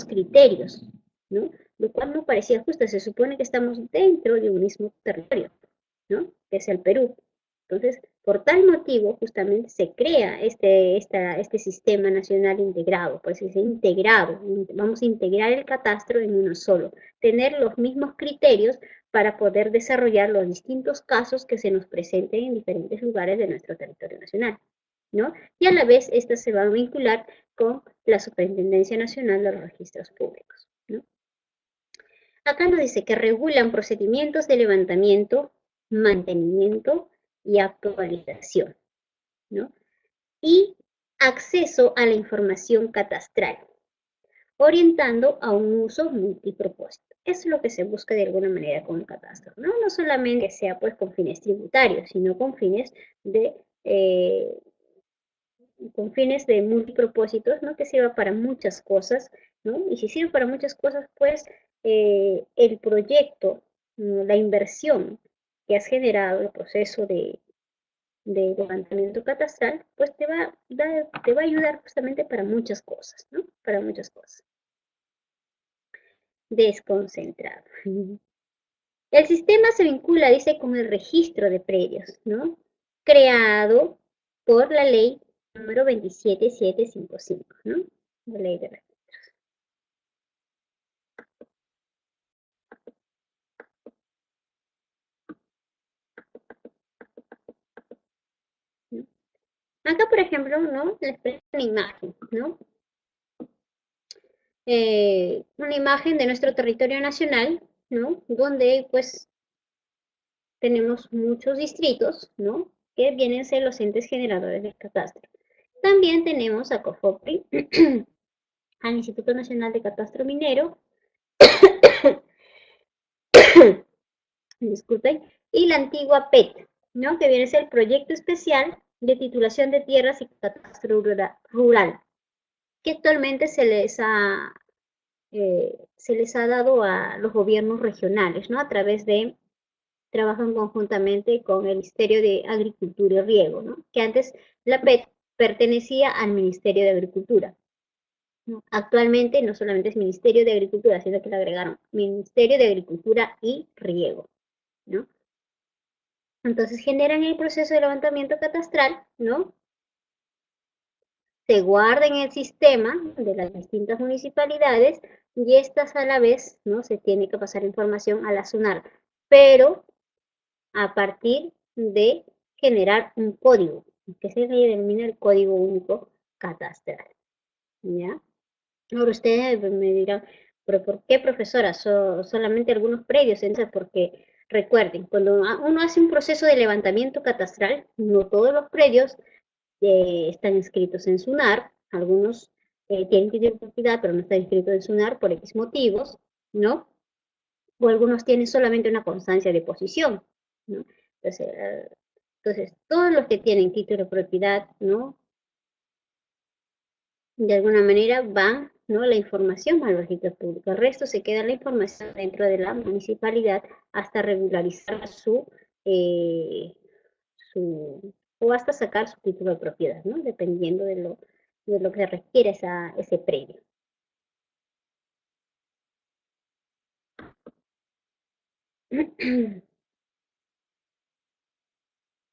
criterios, ¿no? Lo cual no parecía justo, se supone que estamos dentro de un mismo territorio, ¿no? Que es el Perú. Entonces, por tal motivo, justamente se crea este sistema nacional integrado, pues es integrado, vamos a integrar el catastro en uno solo, tener los mismos criterios para poder desarrollar los distintos casos que se nos presenten en diferentes lugares de nuestro territorio nacional, ¿no? Y a la vez, estas se van a vincular con la Superintendencia Nacional de los Registros Públicos, ¿no? Acá nos dice que regulan procedimientos de levantamiento, mantenimiento y actualización, ¿no? Y acceso a la información catastral, orientando a un uso multipropósito. Eso es lo que se busca de alguna manera con el catastro, ¿no? No solamente que sea pues con fines tributarios, sino con fines de multipropósitos, ¿no? Que sirva para muchas cosas, ¿no? Y si sirve para muchas cosas, pues el proyecto, ¿no? La inversión que has generado, el proceso de levantamiento catastral, pues te va a ayudar justamente para muchas cosas, ¿no? Para muchas cosas. Desconcentrado. El sistema se vincula, dice, con el registro de predios, ¿no? Creado por la ley número 27755, ¿no? La ley de registros. ¿No? Acá, por ejemplo, ¿no? Les presento una imagen, ¿no? Una imagen de nuestro territorio nacional, ¿no? Donde, pues, tenemos muchos distritos, ¿no? Que vienen a ser los entes generadores del catastro. También tenemos a COFOPRI, al Instituto Nacional de Catastro Minero, disculpen, y la antigua PET, ¿no? Que viene a ser el Proyecto Especial de Titulación de Tierras y Catastro Rural, que actualmente se les ha dado a los gobiernos regionales, ¿no? A través de, trabajan conjuntamente con el Ministerio de Agricultura y Riego, ¿no? Que antes la PET pertenecía al Ministerio de Agricultura, ¿no? Actualmente no solamente es Ministerio de Agricultura, sino que le agregaron Ministerio de Agricultura y Riego, ¿no? Entonces generan el proceso de levantamiento catastral, ¿no? Se guarda en el sistema de las distintas municipalidades y estas a la vez, ¿no? Se tiene que pasar información a la SUNAR, pero a partir de generar un código, que se denomina el Código Único Catastral, ¿ya? Ahora ustedes me dirán, ¿pero por qué, profesora? Solamente algunos predios. Entonces, porque recuerden, cuando uno hace un proceso de levantamiento catastral, no todos los predios están inscritos en SUNAR, algunos tienen título de propiedad, pero no están inscritos en SUNAR por X motivos, ¿no? O algunos tienen solamente una constancia de posición, ¿no? Entonces, todos los que tienen título de propiedad, ¿no? De alguna manera va, ¿no? La información al registro público. El resto se queda la información dentro de la municipalidad hasta regularizar su o hasta sacar su título de propiedad, ¿no? Dependiendo de lo que requiere ese predio.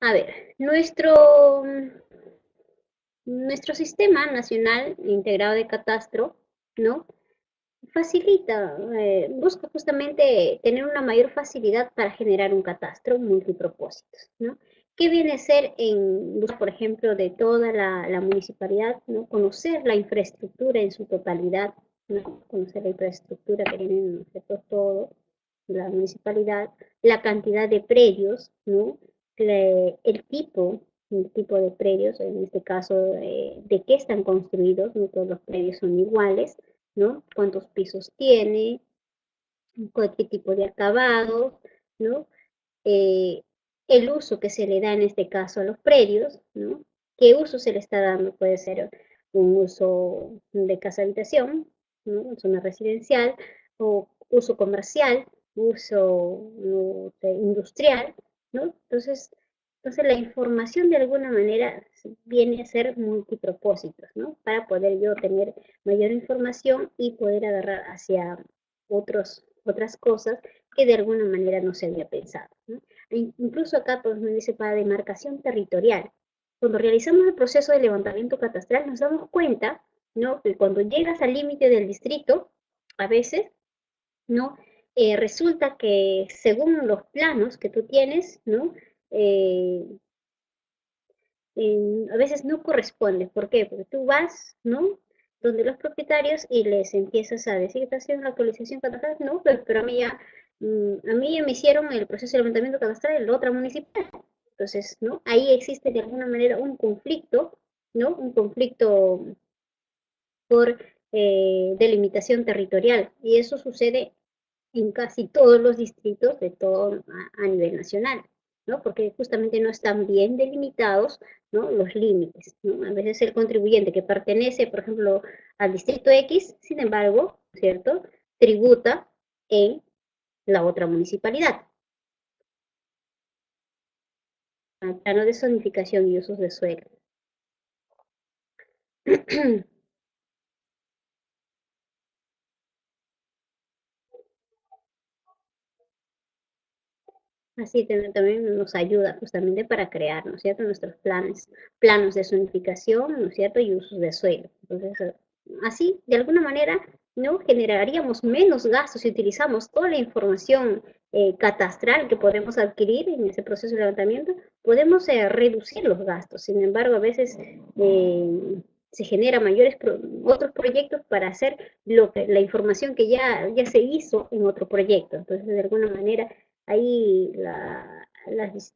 A ver, nuestro sistema nacional integrado de catastro, ¿no? Facilita, busca justamente tener una mayor facilidad para generar un catastro multipropósitos, ¿no? ¿Qué viene a ser por ejemplo, de toda la municipalidad, ¿no? Conocer la infraestructura en su totalidad, ¿no? Conocer la infraestructura que tienen, ¿no? Todo la municipalidad, la cantidad de predios, ¿no? El tipo de predios, en este caso, de qué están construidos, no todos los predios son iguales, ¿no? Cuántos pisos tiene, qué tipo de acabados, ¿no? Eh, el uso que se le da en este caso a los predios, ¿no? ¿Qué uso se le está dando? Puede ser un uso de casa habitación, ¿no? Zona residencial, o uso comercial, uso, ¿no? Industrial, ¿no? Entonces la información de alguna manera viene a ser multipropósitos, ¿no? Para poder yo tener mayor información y poder agarrar hacia otras cosas que de alguna manera no se había pensado, ¿no? Incluso acá pues, me dice para demarcación territorial. Cuando realizamos el proceso de levantamiento catastral nos damos cuenta, ¿no? Que cuando llegas al límite del distrito, a veces, ¿no? Resulta que según los planos que tú tienes, ¿no? Eh, a veces no corresponde. ¿Por qué? Porque tú vas, ¿no? Donde los propietarios y les empiezas a decir, ¿está haciendo la actualización catastral? No, pero a mí ya me hicieron el proceso de levantamiento catastral en la otra municipal. Entonces, ¿no? Ahí existe de alguna manera un conflicto, ¿no? Un conflicto por delimitación territorial. Y eso sucede en casi todos los distritos de todo a nivel nacional, ¿no? Porque justamente no están bien delimitados, ¿no? Los límites, ¿no? A veces el contribuyente que pertenece, por ejemplo, al distrito X, sin embargo, ¿cierto? Tributa en la otra municipalidad. Plano de zonificación y usos de suelo. Así también nos ayuda justamente para crear, ¿no es cierto?, nuestros planos de zonificación, ¿no es cierto?, y usos de suelo. Entonces, así, de alguna manera, ¿no?, generaríamos menos gastos si utilizamos toda la información catastral que podemos adquirir en ese proceso de levantamiento, podemos reducir los gastos. Sin embargo, a veces se generan otros proyectos para hacer la información que ya se hizo en otro proyecto. Entonces, de alguna manera, ahí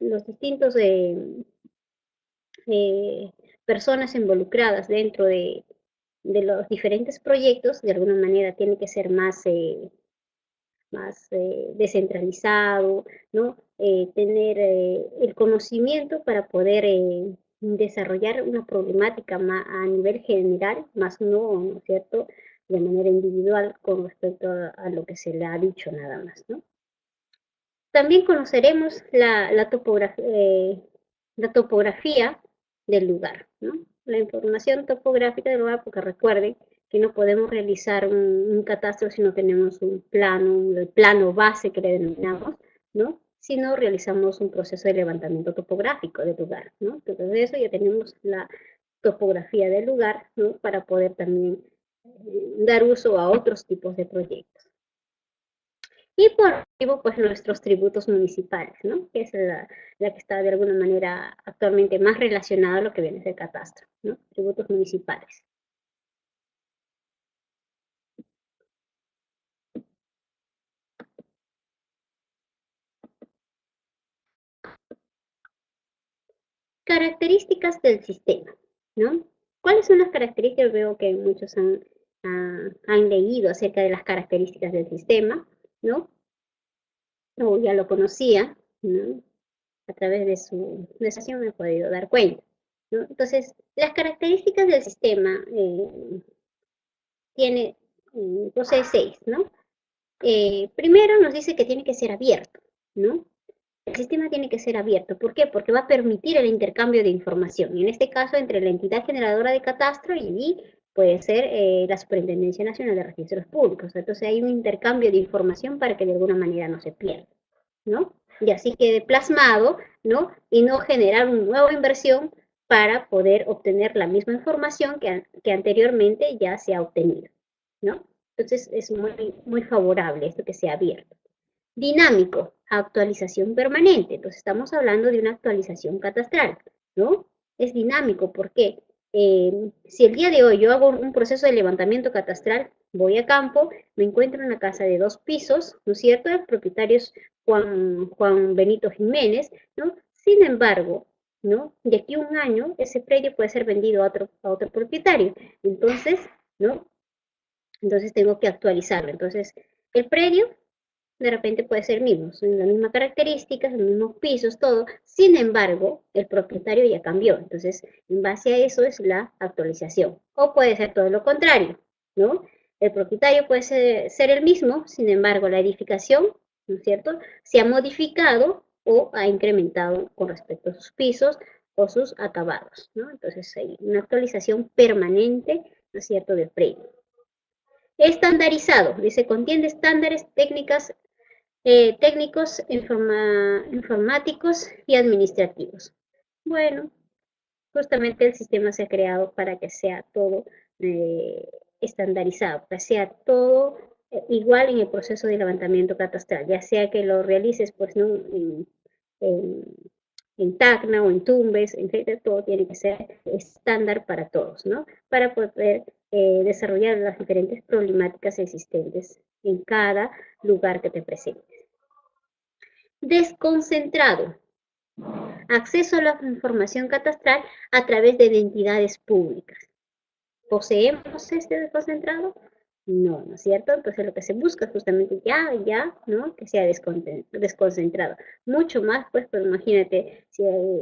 los distintos personas involucradas dentro de los diferentes proyectos, de alguna manera tiene que ser más descentralizado, ¿no? Tener el conocimiento para poder desarrollar una problemática a nivel general, más ¿no es cierto?, de manera individual con respecto a lo que se le ha dicho nada más, ¿no? También conoceremos la topografía del lugar, ¿no? la información topográfica del lugar, porque recuerden que no podemos realizar un catastro si no tenemos un plano, el plano base que le denominamos, ¿no? Si no realizamos un proceso de levantamiento topográfico del lugar, ¿no? Entonces, de eso ya tenemos la topografía del lugar, ¿no? Para poder también dar uso a otros tipos de proyectos. Y por último, pues nuestros tributos municipales, ¿no? Que es la que está de alguna manera actualmente más relacionada a lo que viene a ser catastro, ¿no? Tributos municipales. Características del sistema, ¿no? ¿Cuáles son las características? Veo que muchos han leído acerca de las características del sistema, ¿no? O ya lo conocía, ¿no? A través de su sesión me he podido dar cuenta, ¿no? Entonces, las características del sistema tiene, posee 6, ¿no? Primero nos dice que tiene que ser abierto, ¿no? El sistema tiene que ser abierto. ¿Por qué? Porque va a permitir el intercambio de información. Y en este caso, entre la entidad generadora de catastro y puede ser la Superintendencia Nacional de Registros Públicos. Entonces hay un intercambio de información para que de alguna manera no se pierda, ¿no? Y así quede plasmado, ¿no? Y no generar una nueva inversión para poder obtener la misma información que anteriormente ya se ha obtenido, ¿no? Entonces es muy favorable esto que sea abierto. Dinámico, actualización permanente. Entonces estamos hablando de una actualización catastral, ¿no? Es dinámico, ¿por qué? Si el día de hoy yo hago un proceso de levantamiento catastral, voy a campo, me encuentro en una casa de 2 pisos, ¿no es cierto? El propietario es Juan Benito Jiménez, ¿no? Sin embargo, ¿no? De aquí a un año, ese predio puede ser vendido a otro propietario. Entonces, ¿no? Entonces tengo que actualizarlo. Entonces, el predio de repente puede ser el mismo, son las mismas características, los mismos pisos, todo. Sin embargo, el propietario ya cambió. Entonces, en base a eso es la actualización. O puede ser todo lo contrario, ¿no? El propietario puede ser el mismo, sin embargo, la edificación, ¿no es cierto?, se ha modificado o ha incrementado con respecto a sus pisos o sus acabados, ¿no? Entonces, hay una actualización permanente, ¿no es cierto?, del predio. Estandarizado, dice, contiene estándares técnicos, informáticos y administrativos. Bueno, justamente el sistema se ha creado para que sea todo estandarizado, que sea todo igual en el proceso de levantamiento catastral, ya sea que lo realices pues, ¿no? en, en Tacna o en Tumbes, etc., todo tiene que ser estándar para todos, ¿no? Para poder desarrollar las diferentes problemáticas existentes en cada lugar que te presentes. Desconcentrado. Acceso a la información catastral a través de entidades públicas. ¿Poseemos este desconcentrado? No, ¿no es cierto? Entonces lo que se busca justamente ya, ¿no? Que sea desconcentrado. Mucho más, pues imagínate,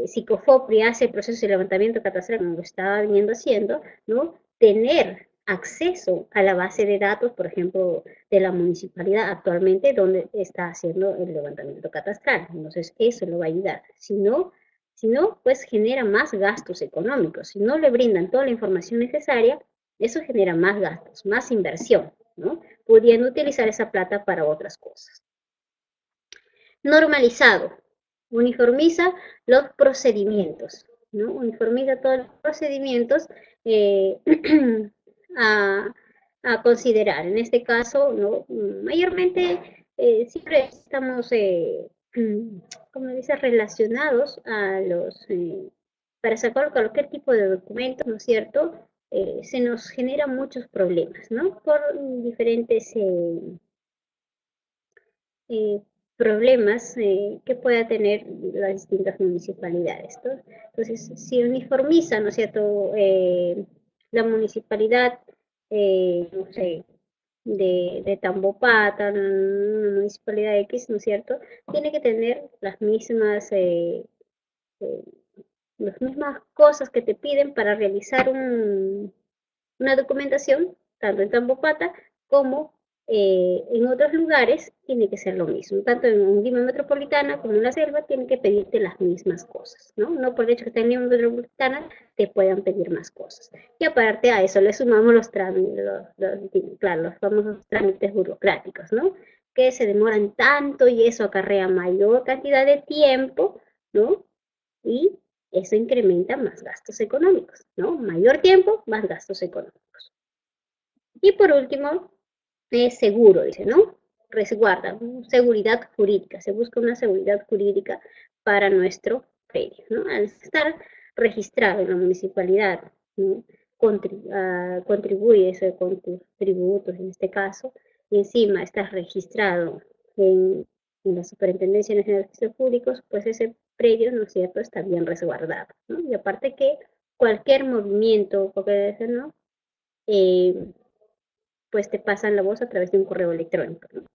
si COFOPRI hace el proceso de levantamiento catastral como lo estaba viniendo haciendo, ¿no? Tener acceso a la base de datos, por ejemplo, de la municipalidad actualmente donde está haciendo el levantamiento catastral. Entonces eso lo va a ayudar. Si no, pues genera más gastos económicos. Si no le brindan toda la información necesaria, eso genera más gastos, más inversión, ¿no? Pudiendo utilizar esa plata para otras cosas. Normalizado. Uniformiza los procedimientos, ¿no? Uniformiza todos los procedimientos a, a considerar. En este caso, ¿no? Mayormente siempre estamos, como dice, relacionados a para sacar cualquier tipo de documentos, ¿no es cierto? Se nos generan muchos problemas, ¿no? Por diferentes eh, problemas que pueda tener las distintas municipalidades, ¿no? Entonces, si uniformiza, ¿no es cierto?, la municipalidad, no sé, de Tambopata, una municipalidad X, ¿no es cierto?, tiene que tener eh, las mismas cosas que te piden para realizar una documentación, tanto en Tambopata como en otros lugares tiene que ser lo mismo. Tanto en un Lima metropolitana como en la selva tienen que pedirte las mismas cosas, ¿no? No por el hecho que estés en Lima metropolitana te puedan pedir más cosas. Y aparte a eso le sumamos los trámites, claro, los famosos trámites burocráticos, ¿no? Que se demoran tanto y eso acarrea mayor cantidad de tiempo, ¿no? Y eso incrementa más gastos económicos, ¿no? Mayor tiempo, más gastos económicos. Y por último, es seguro, dice, ¿no? Resguarda, seguridad jurídica, se busca una seguridad jurídica para nuestro predio, ¿no? Al estar registrado en la municipalidad, ¿no? Contribuye eso con tus tributos en este caso, y encima estás registrado en la Superintendencia Nacional de Registros Públicos, pues ese predio, ¿no es cierto?, está bien resguardado, ¿no? Y aparte que cualquier movimiento, ¿no? Eh, pues te pasan la voz a través de un correo electrónico, ¿no?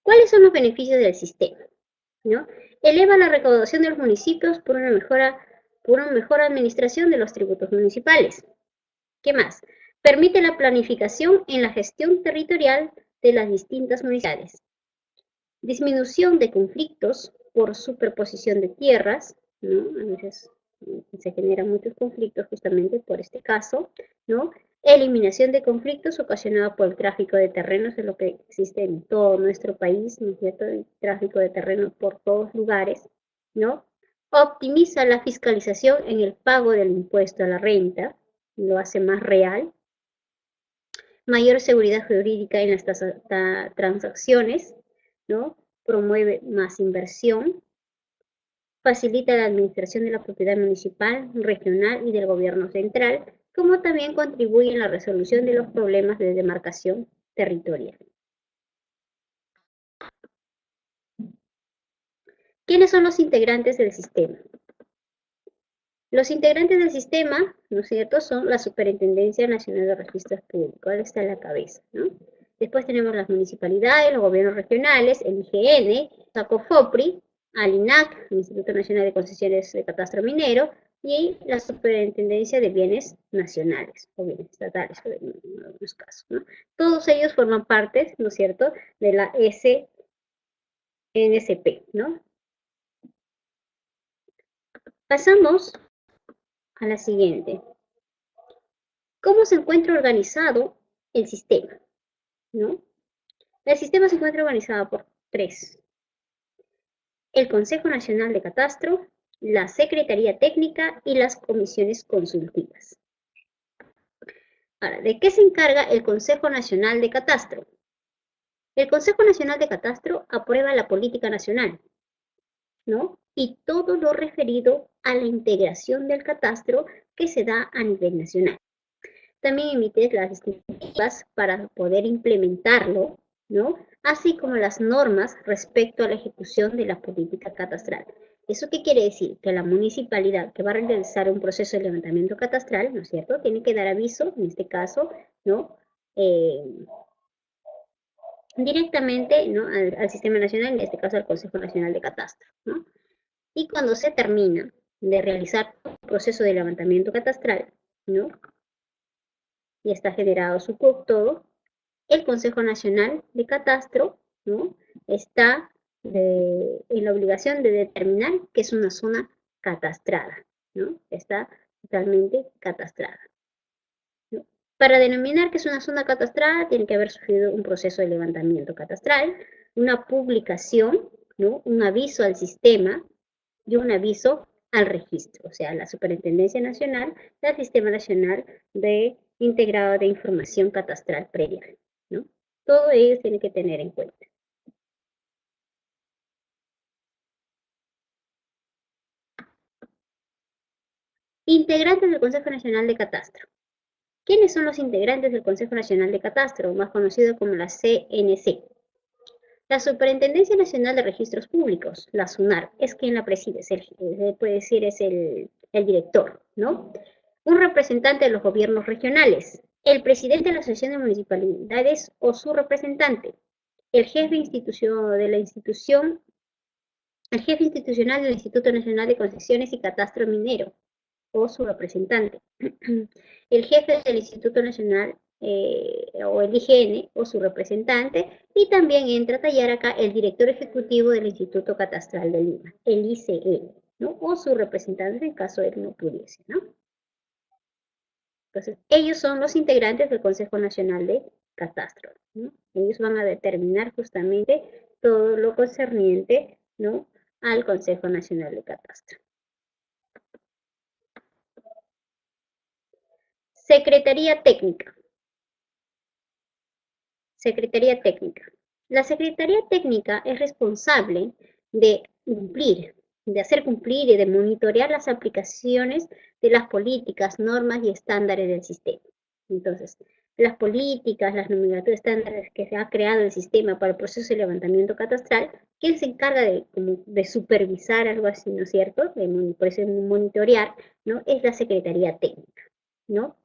¿Cuáles son los beneficios del sistema? ¿No? Eleva la recaudación de los municipios por una mejor administración de los tributos municipales. ¿Qué más? Permite la planificación en la gestión territorial de las distintas municipalidades. Disminución de conflictos por superposición de tierras, ¿no? A veces se generan muchos conflictos justamente por este caso, ¿no? Eliminación de conflictos ocasionados por el tráfico de terrenos, es lo que existe en todo nuestro país, ¿no es cierto? El tráfico de terrenos por todos lugares, ¿no? Optimiza la fiscalización en el pago del impuesto a la renta, lo hace más real. Mayor seguridad jurídica en las transacciones, ¿no? Promueve más inversión, facilita la administración de la propiedad municipal, regional y del gobierno central, como también contribuye en la resolución de los problemas de demarcación territorial. ¿Quiénes son los integrantes del sistema? Los integrantes del sistema, ¿no es cierto?, son la Superintendencia Nacional de Registros Públicos, ahí está en la cabeza, ¿no? Después tenemos las municipalidades, los gobiernos regionales, el IGN, SACOFOPRI, ALINAC, el Instituto Nacional de Concesiones de Catastro Minero, y la Superintendencia de Bienes Nacionales, o bienes estatales, en algunos casos, ¿no? Todos ellos forman parte, ¿no es cierto?, de la SNSP, ¿no? Pasamos a la siguiente. ¿Cómo se encuentra organizado el sistema? ¿No? El sistema se encuentra organizado por tres. El Consejo Nacional de Catastro, la Secretaría Técnica y las comisiones consultivas. Ahora, ¿de qué se encarga el Consejo Nacional de Catastro? El Consejo Nacional de Catastro aprueba la política nacional, ¿no? Y todo lo referido a la integración del catastro que se da a nivel nacional. También emite las distintivas para poder implementarlo, ¿no? Así como las normas respecto a la ejecución de la política catastral. ¿Eso qué quiere decir? Que la municipalidad que va a realizar un proceso de levantamiento catastral, ¿no es cierto?, tiene que dar aviso, en este caso, ¿no?, directamente, ¿no?, al Sistema Nacional, en este caso al Consejo Nacional de Catastro, ¿no? Y cuando se termina de realizar el proceso de levantamiento catastral, ¿no?, y está generado su CUP, todo, el Consejo Nacional de Catastro, ¿no?, está en la obligación de determinar que es una zona catastrada, ¿no? Está totalmente catastrada, ¿no? Para denominar que es una zona catastrada, tiene que haber sufrido un proceso de levantamiento catastral, una publicación, ¿no?, un aviso al sistema y un aviso al registro, o sea, la Superintendencia Nacional del Sistema Nacional de Integrado de Información Catastral Previa, ¿no? Todo ello tiene que tener en cuenta. Integrantes del Consejo Nacional de Catastro. ¿Quiénes son los integrantes del Consejo Nacional de Catastro, más conocido como la CNC? La Superintendencia Nacional de Registros Públicos, la SUNAR, es quien la preside, puede decir es el director, ¿no? Un representante de los gobiernos regionales, el presidente de la Asociación de Municipalidades o su representante, el jefe el jefe institucional del Instituto Nacional de Concesiones y Catastro Minero, o su representante, el jefe del Instituto Nacional o el IGN o su representante, y también entra a tallar acá el director ejecutivo del Instituto Catastral de Lima, el ICL, ¿no? O su representante en caso de que no pudiese, ¿no? Entonces, ellos son los integrantes del Consejo Nacional de Catastro, ¿no? Ellos van a determinar justamente todo lo concerniente, ¿no?, al Consejo Nacional de Catastro. Secretaría Técnica. Secretaría Técnica. La Secretaría Técnica es responsable de cumplir, de hacer cumplir y de monitorear las aplicaciones de las políticas, normas y estándares del sistema. Entonces, las políticas, las nomenclaturas estándares que se ha creado el sistema para el proceso de levantamiento catastral, ¿quién se encarga de supervisar algo así, ¿no es cierto? Por eso monitorear, ¿no? Es la Secretaría Técnica, ¿no?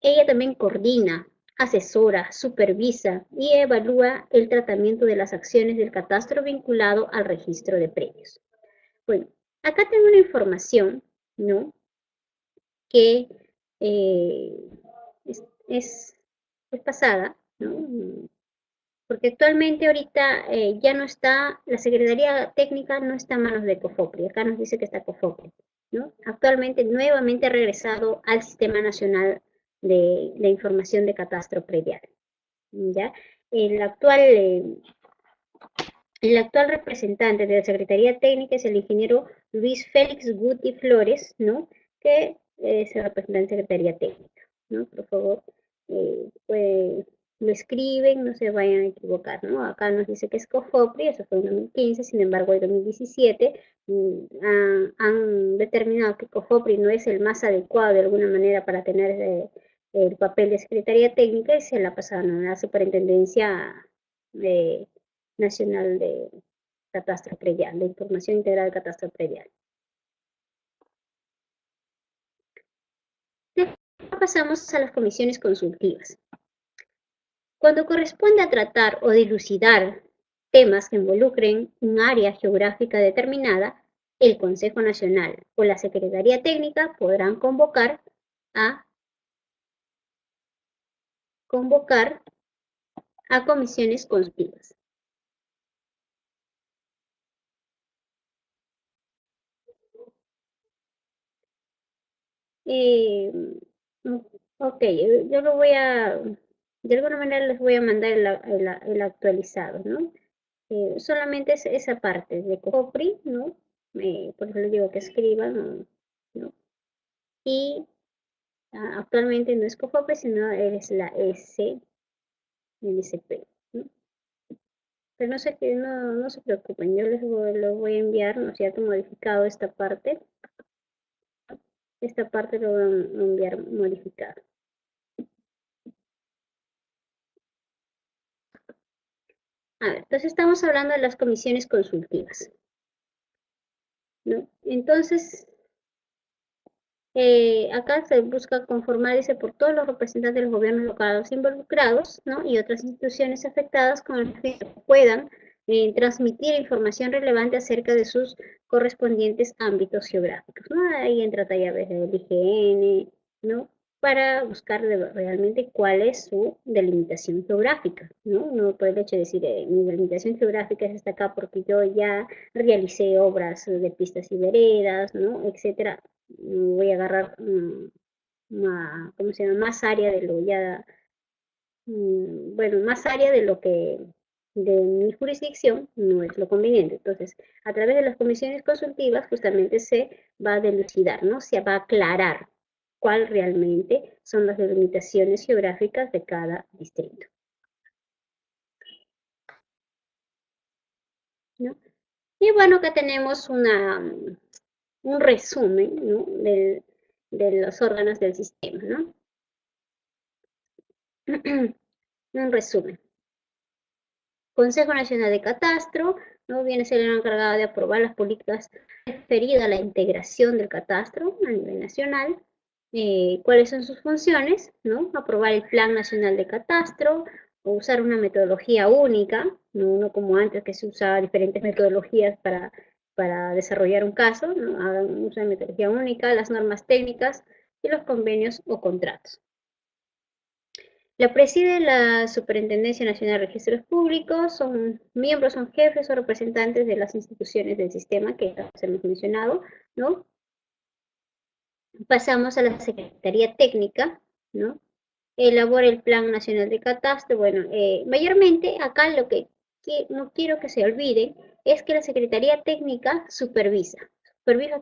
Ella también coordina, asesora, supervisa y evalúa el tratamiento de las acciones del catastro vinculado al registro de predios. Bueno, acá tengo una información, ¿no?, que eh, es, es, es pasada, ¿no? Porque actualmente ahorita ya no está, la Secretaría Técnica no está en manos de COFOPRI, acá nos dice que está COFOPRI, ¿no? Actualmente nuevamente ha regresado al Sistema Nacional de Información de Catastro Predial, ¿ya? El actual, eh, el actual representante de la Secretaría Técnica es el ingeniero Luis Félix Guti Flores, ¿no?, que es el representante de la Secretaría Técnica, ¿no? Por favor, pues, lo escriben, no se vayan a equivocar, ¿no? Acá nos dice que es COFOPRI, eso fue en 2015, sin embargo, en 2017 han determinado que COFOPRI no es el más adecuado de alguna manera para tener el papel de Secretaría Técnica y se la pasaron a la Superintendencia de Nacional de Catastro Predial, de Información Integral de Catastro Predial. Después pasamos a las comisiones consultivas. Cuando corresponde a tratar o dilucidar temas que involucren un área geográfica determinada, el Consejo Nacional o la Secretaría Técnica podrán convocar a comisiones consultivas. Eh, ok, yo lo voy a, de alguna manera les voy a mandar el actualizado, ¿no? Solamente es esa parte de COFOPRI, ¿no? Por eso les digo que escriban, ¿no? Y actualmente no es COFOPRI, sino es la S, el SP, ¿no? Pero no sé que no se preocupen, yo lo voy a enviar, ¿no es cierto?, modificado esta parte. Esta parte lo voy a enviar modificado. A ver, entonces estamos hablando de las comisiones consultivas, ¿no? Entonces, acá se busca conformar, dice, por todos los representantes de los gobiernos locales involucrados, ¿no?, y otras instituciones afectadas con el fin de que puedan transmitir información relevante acerca de sus correspondientes ámbitos geográficos, ¿no? Ahí entra talla desde el IGN, ¿no?, para buscar realmente cuál es su delimitación geográfica, ¿no? No por el hecho de decir, mi delimitación geográfica es hasta acá porque yo ya realicé obras de pistas y veredas, ¿no?, etcétera. Voy a agarrar ¿cómo se llama?, más área de lo ya, bueno, más área de lo que de mi jurisdicción no es lo conveniente. Entonces, a través de las comisiones consultivas justamente se va a dilucidar, ¿no? Se va a aclarar cuál realmente son las delimitaciones geográficas de cada distrito, ¿no? Y bueno, acá tenemos un resumen, ¿no?, de los órganos del sistema, ¿no? Un resumen. Consejo Nacional de Catastro, ¿no?, viene a ser el encargado de aprobar las políticas referidas a la integración del catastro a nivel nacional. ¿Cuáles son sus funciones? ¿No? Aprobar el Plan Nacional de Catastro, o usar una metodología única, no como antes que se usaba diferentes metodologías para para desarrollar un caso, ¿no? Hagan uso de metodología única, las normas técnicas y los convenios o contratos. La preside la Superintendencia Nacional de Registros Públicos, son miembros, son jefes o representantes de las instituciones del sistema que ya hemos mencionado, ¿no? Pasamos a la Secretaría Técnica, ¿no? Elabora el Plan Nacional de Catastro. Bueno, mayormente acá lo que no quiero que se olvide es que la Secretaría Técnica supervisa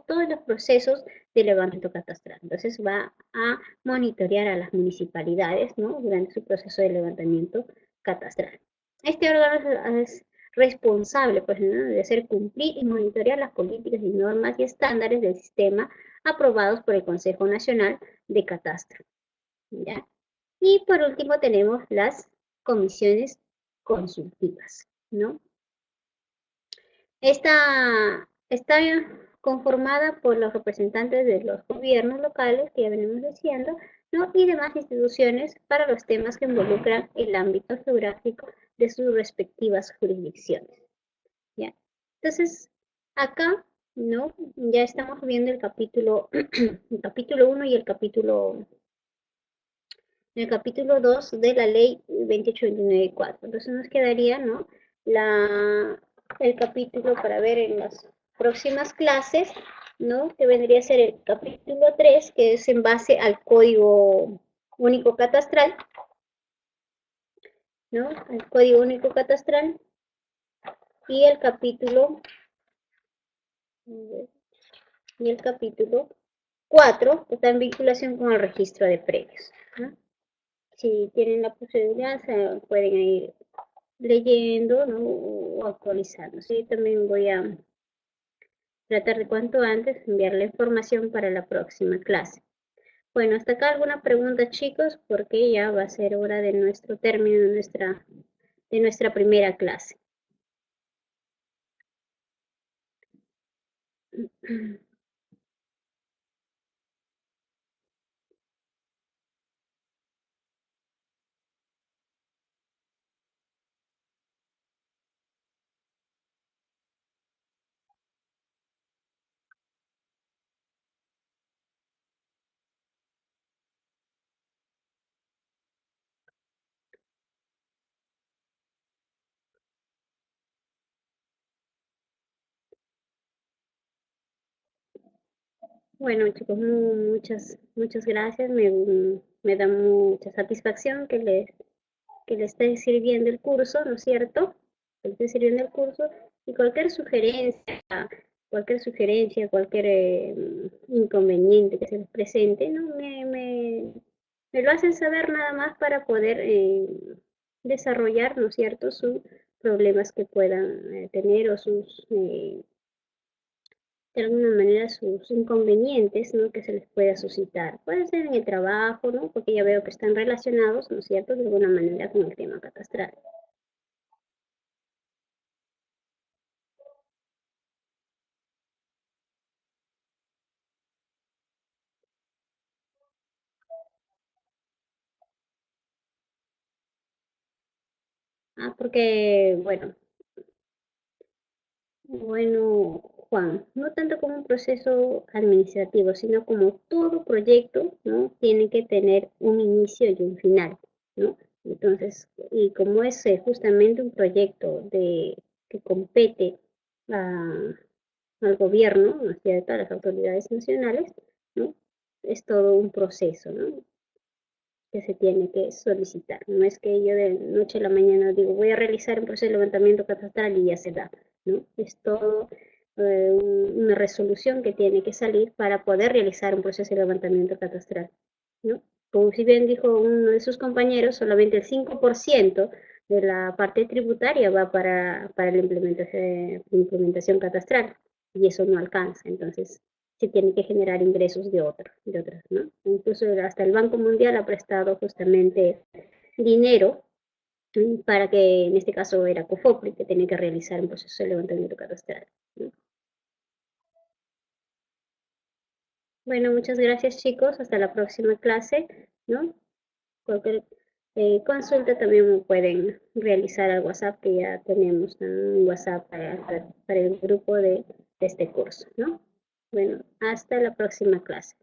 todos los procesos de levantamiento catastral. Entonces va a monitorear a las municipalidades, ¿no? Durante su proceso de levantamiento catastral. Este órgano es responsable, pues, ¿no? De hacer cumplir y monitorear las políticas y normas y estándares del sistema aprobados por el Consejo Nacional de Catastro, ¿ya? Y por último tenemos las comisiones consultivas, ¿no? Está conformada por los representantes de los gobiernos locales, que ya venimos diciendo, ¿no? Y demás instituciones para los temas que involucran el ámbito geográfico de sus respectivas jurisdicciones, ¿ya? Entonces, acá, ¿no? Ya estamos viendo el capítulo 1 y el capítulo 2 de la ley 2829-4. Entonces nos quedaría, ¿no? El capítulo para ver en las próximas clases, ¿no? Que vendría a ser el capítulo 3, que es en base al Código Único Catastral, ¿no? El Código Único Catastral. Y el capítulo, y el capítulo 4, que está en vinculación con el registro de predios, ¿no? Si tienen la posibilidad, pueden ir leyendo, ¿no? O actualizando. ¿Sí? También voy a tratar de cuanto antes enviar la información para la próxima clase. Bueno, hasta acá alguna pregunta, chicos, porque ya va a ser hora de nuestro término de nuestra primera clase. Bueno, chicos, muchas gracias. Me da mucha satisfacción que le esté sirviendo el curso, ¿no es cierto? Que le esté sirviendo el curso y cualquier inconveniente que se les presente, ¿no? Me lo hacen saber nada más para poder desarrollar, ¿no es cierto?, sus problemas que puedan tener o de alguna manera sus inconvenientes, ¿no? Que se les pueda suscitar. Puede ser en el trabajo, ¿no? Porque ya veo que están relacionados, ¿no es cierto?, de alguna manera con el tema catastral. Porque, bueno, Juan, no tanto como un proceso administrativo, sino como todo proyecto, ¿no? Tiene que tener un inicio y un final, ¿no? Entonces, y como es justamente un proyecto que compete a- al gobierno, ¿no es cierto?, a las autoridades nacionales, ¿no? Es todo un proceso, ¿no? Que se tiene que solicitar. No es que yo de noche a la mañana digo, voy a realizar un proceso de levantamiento catastral y ya se da, ¿no? Es todo una resolución que tiene que salir para poder realizar un proceso de levantamiento catastral, ¿no? Como si bien dijo uno de sus compañeros, solamente el 5% de la parte tributaria va para la implementación catastral y eso no alcanza. Entonces, se tiene que generar ingresos de otras, ¿no? Incluso hasta el Banco Mundial ha prestado justamente dinero para que, en este caso era COFOPRI, que tiene que realizar un proceso de levantamiento catastral, ¿no? Bueno, muchas gracias, chicos, hasta la próxima clase, ¿no? Cualquier consulta también pueden realizar al WhatsApp, que ya tenemos un WhatsApp para el grupo de este curso, ¿no? Bueno, hasta la próxima clase.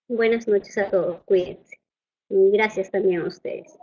Buenas noches a todos, cuídense. Y gracias también a ustedes.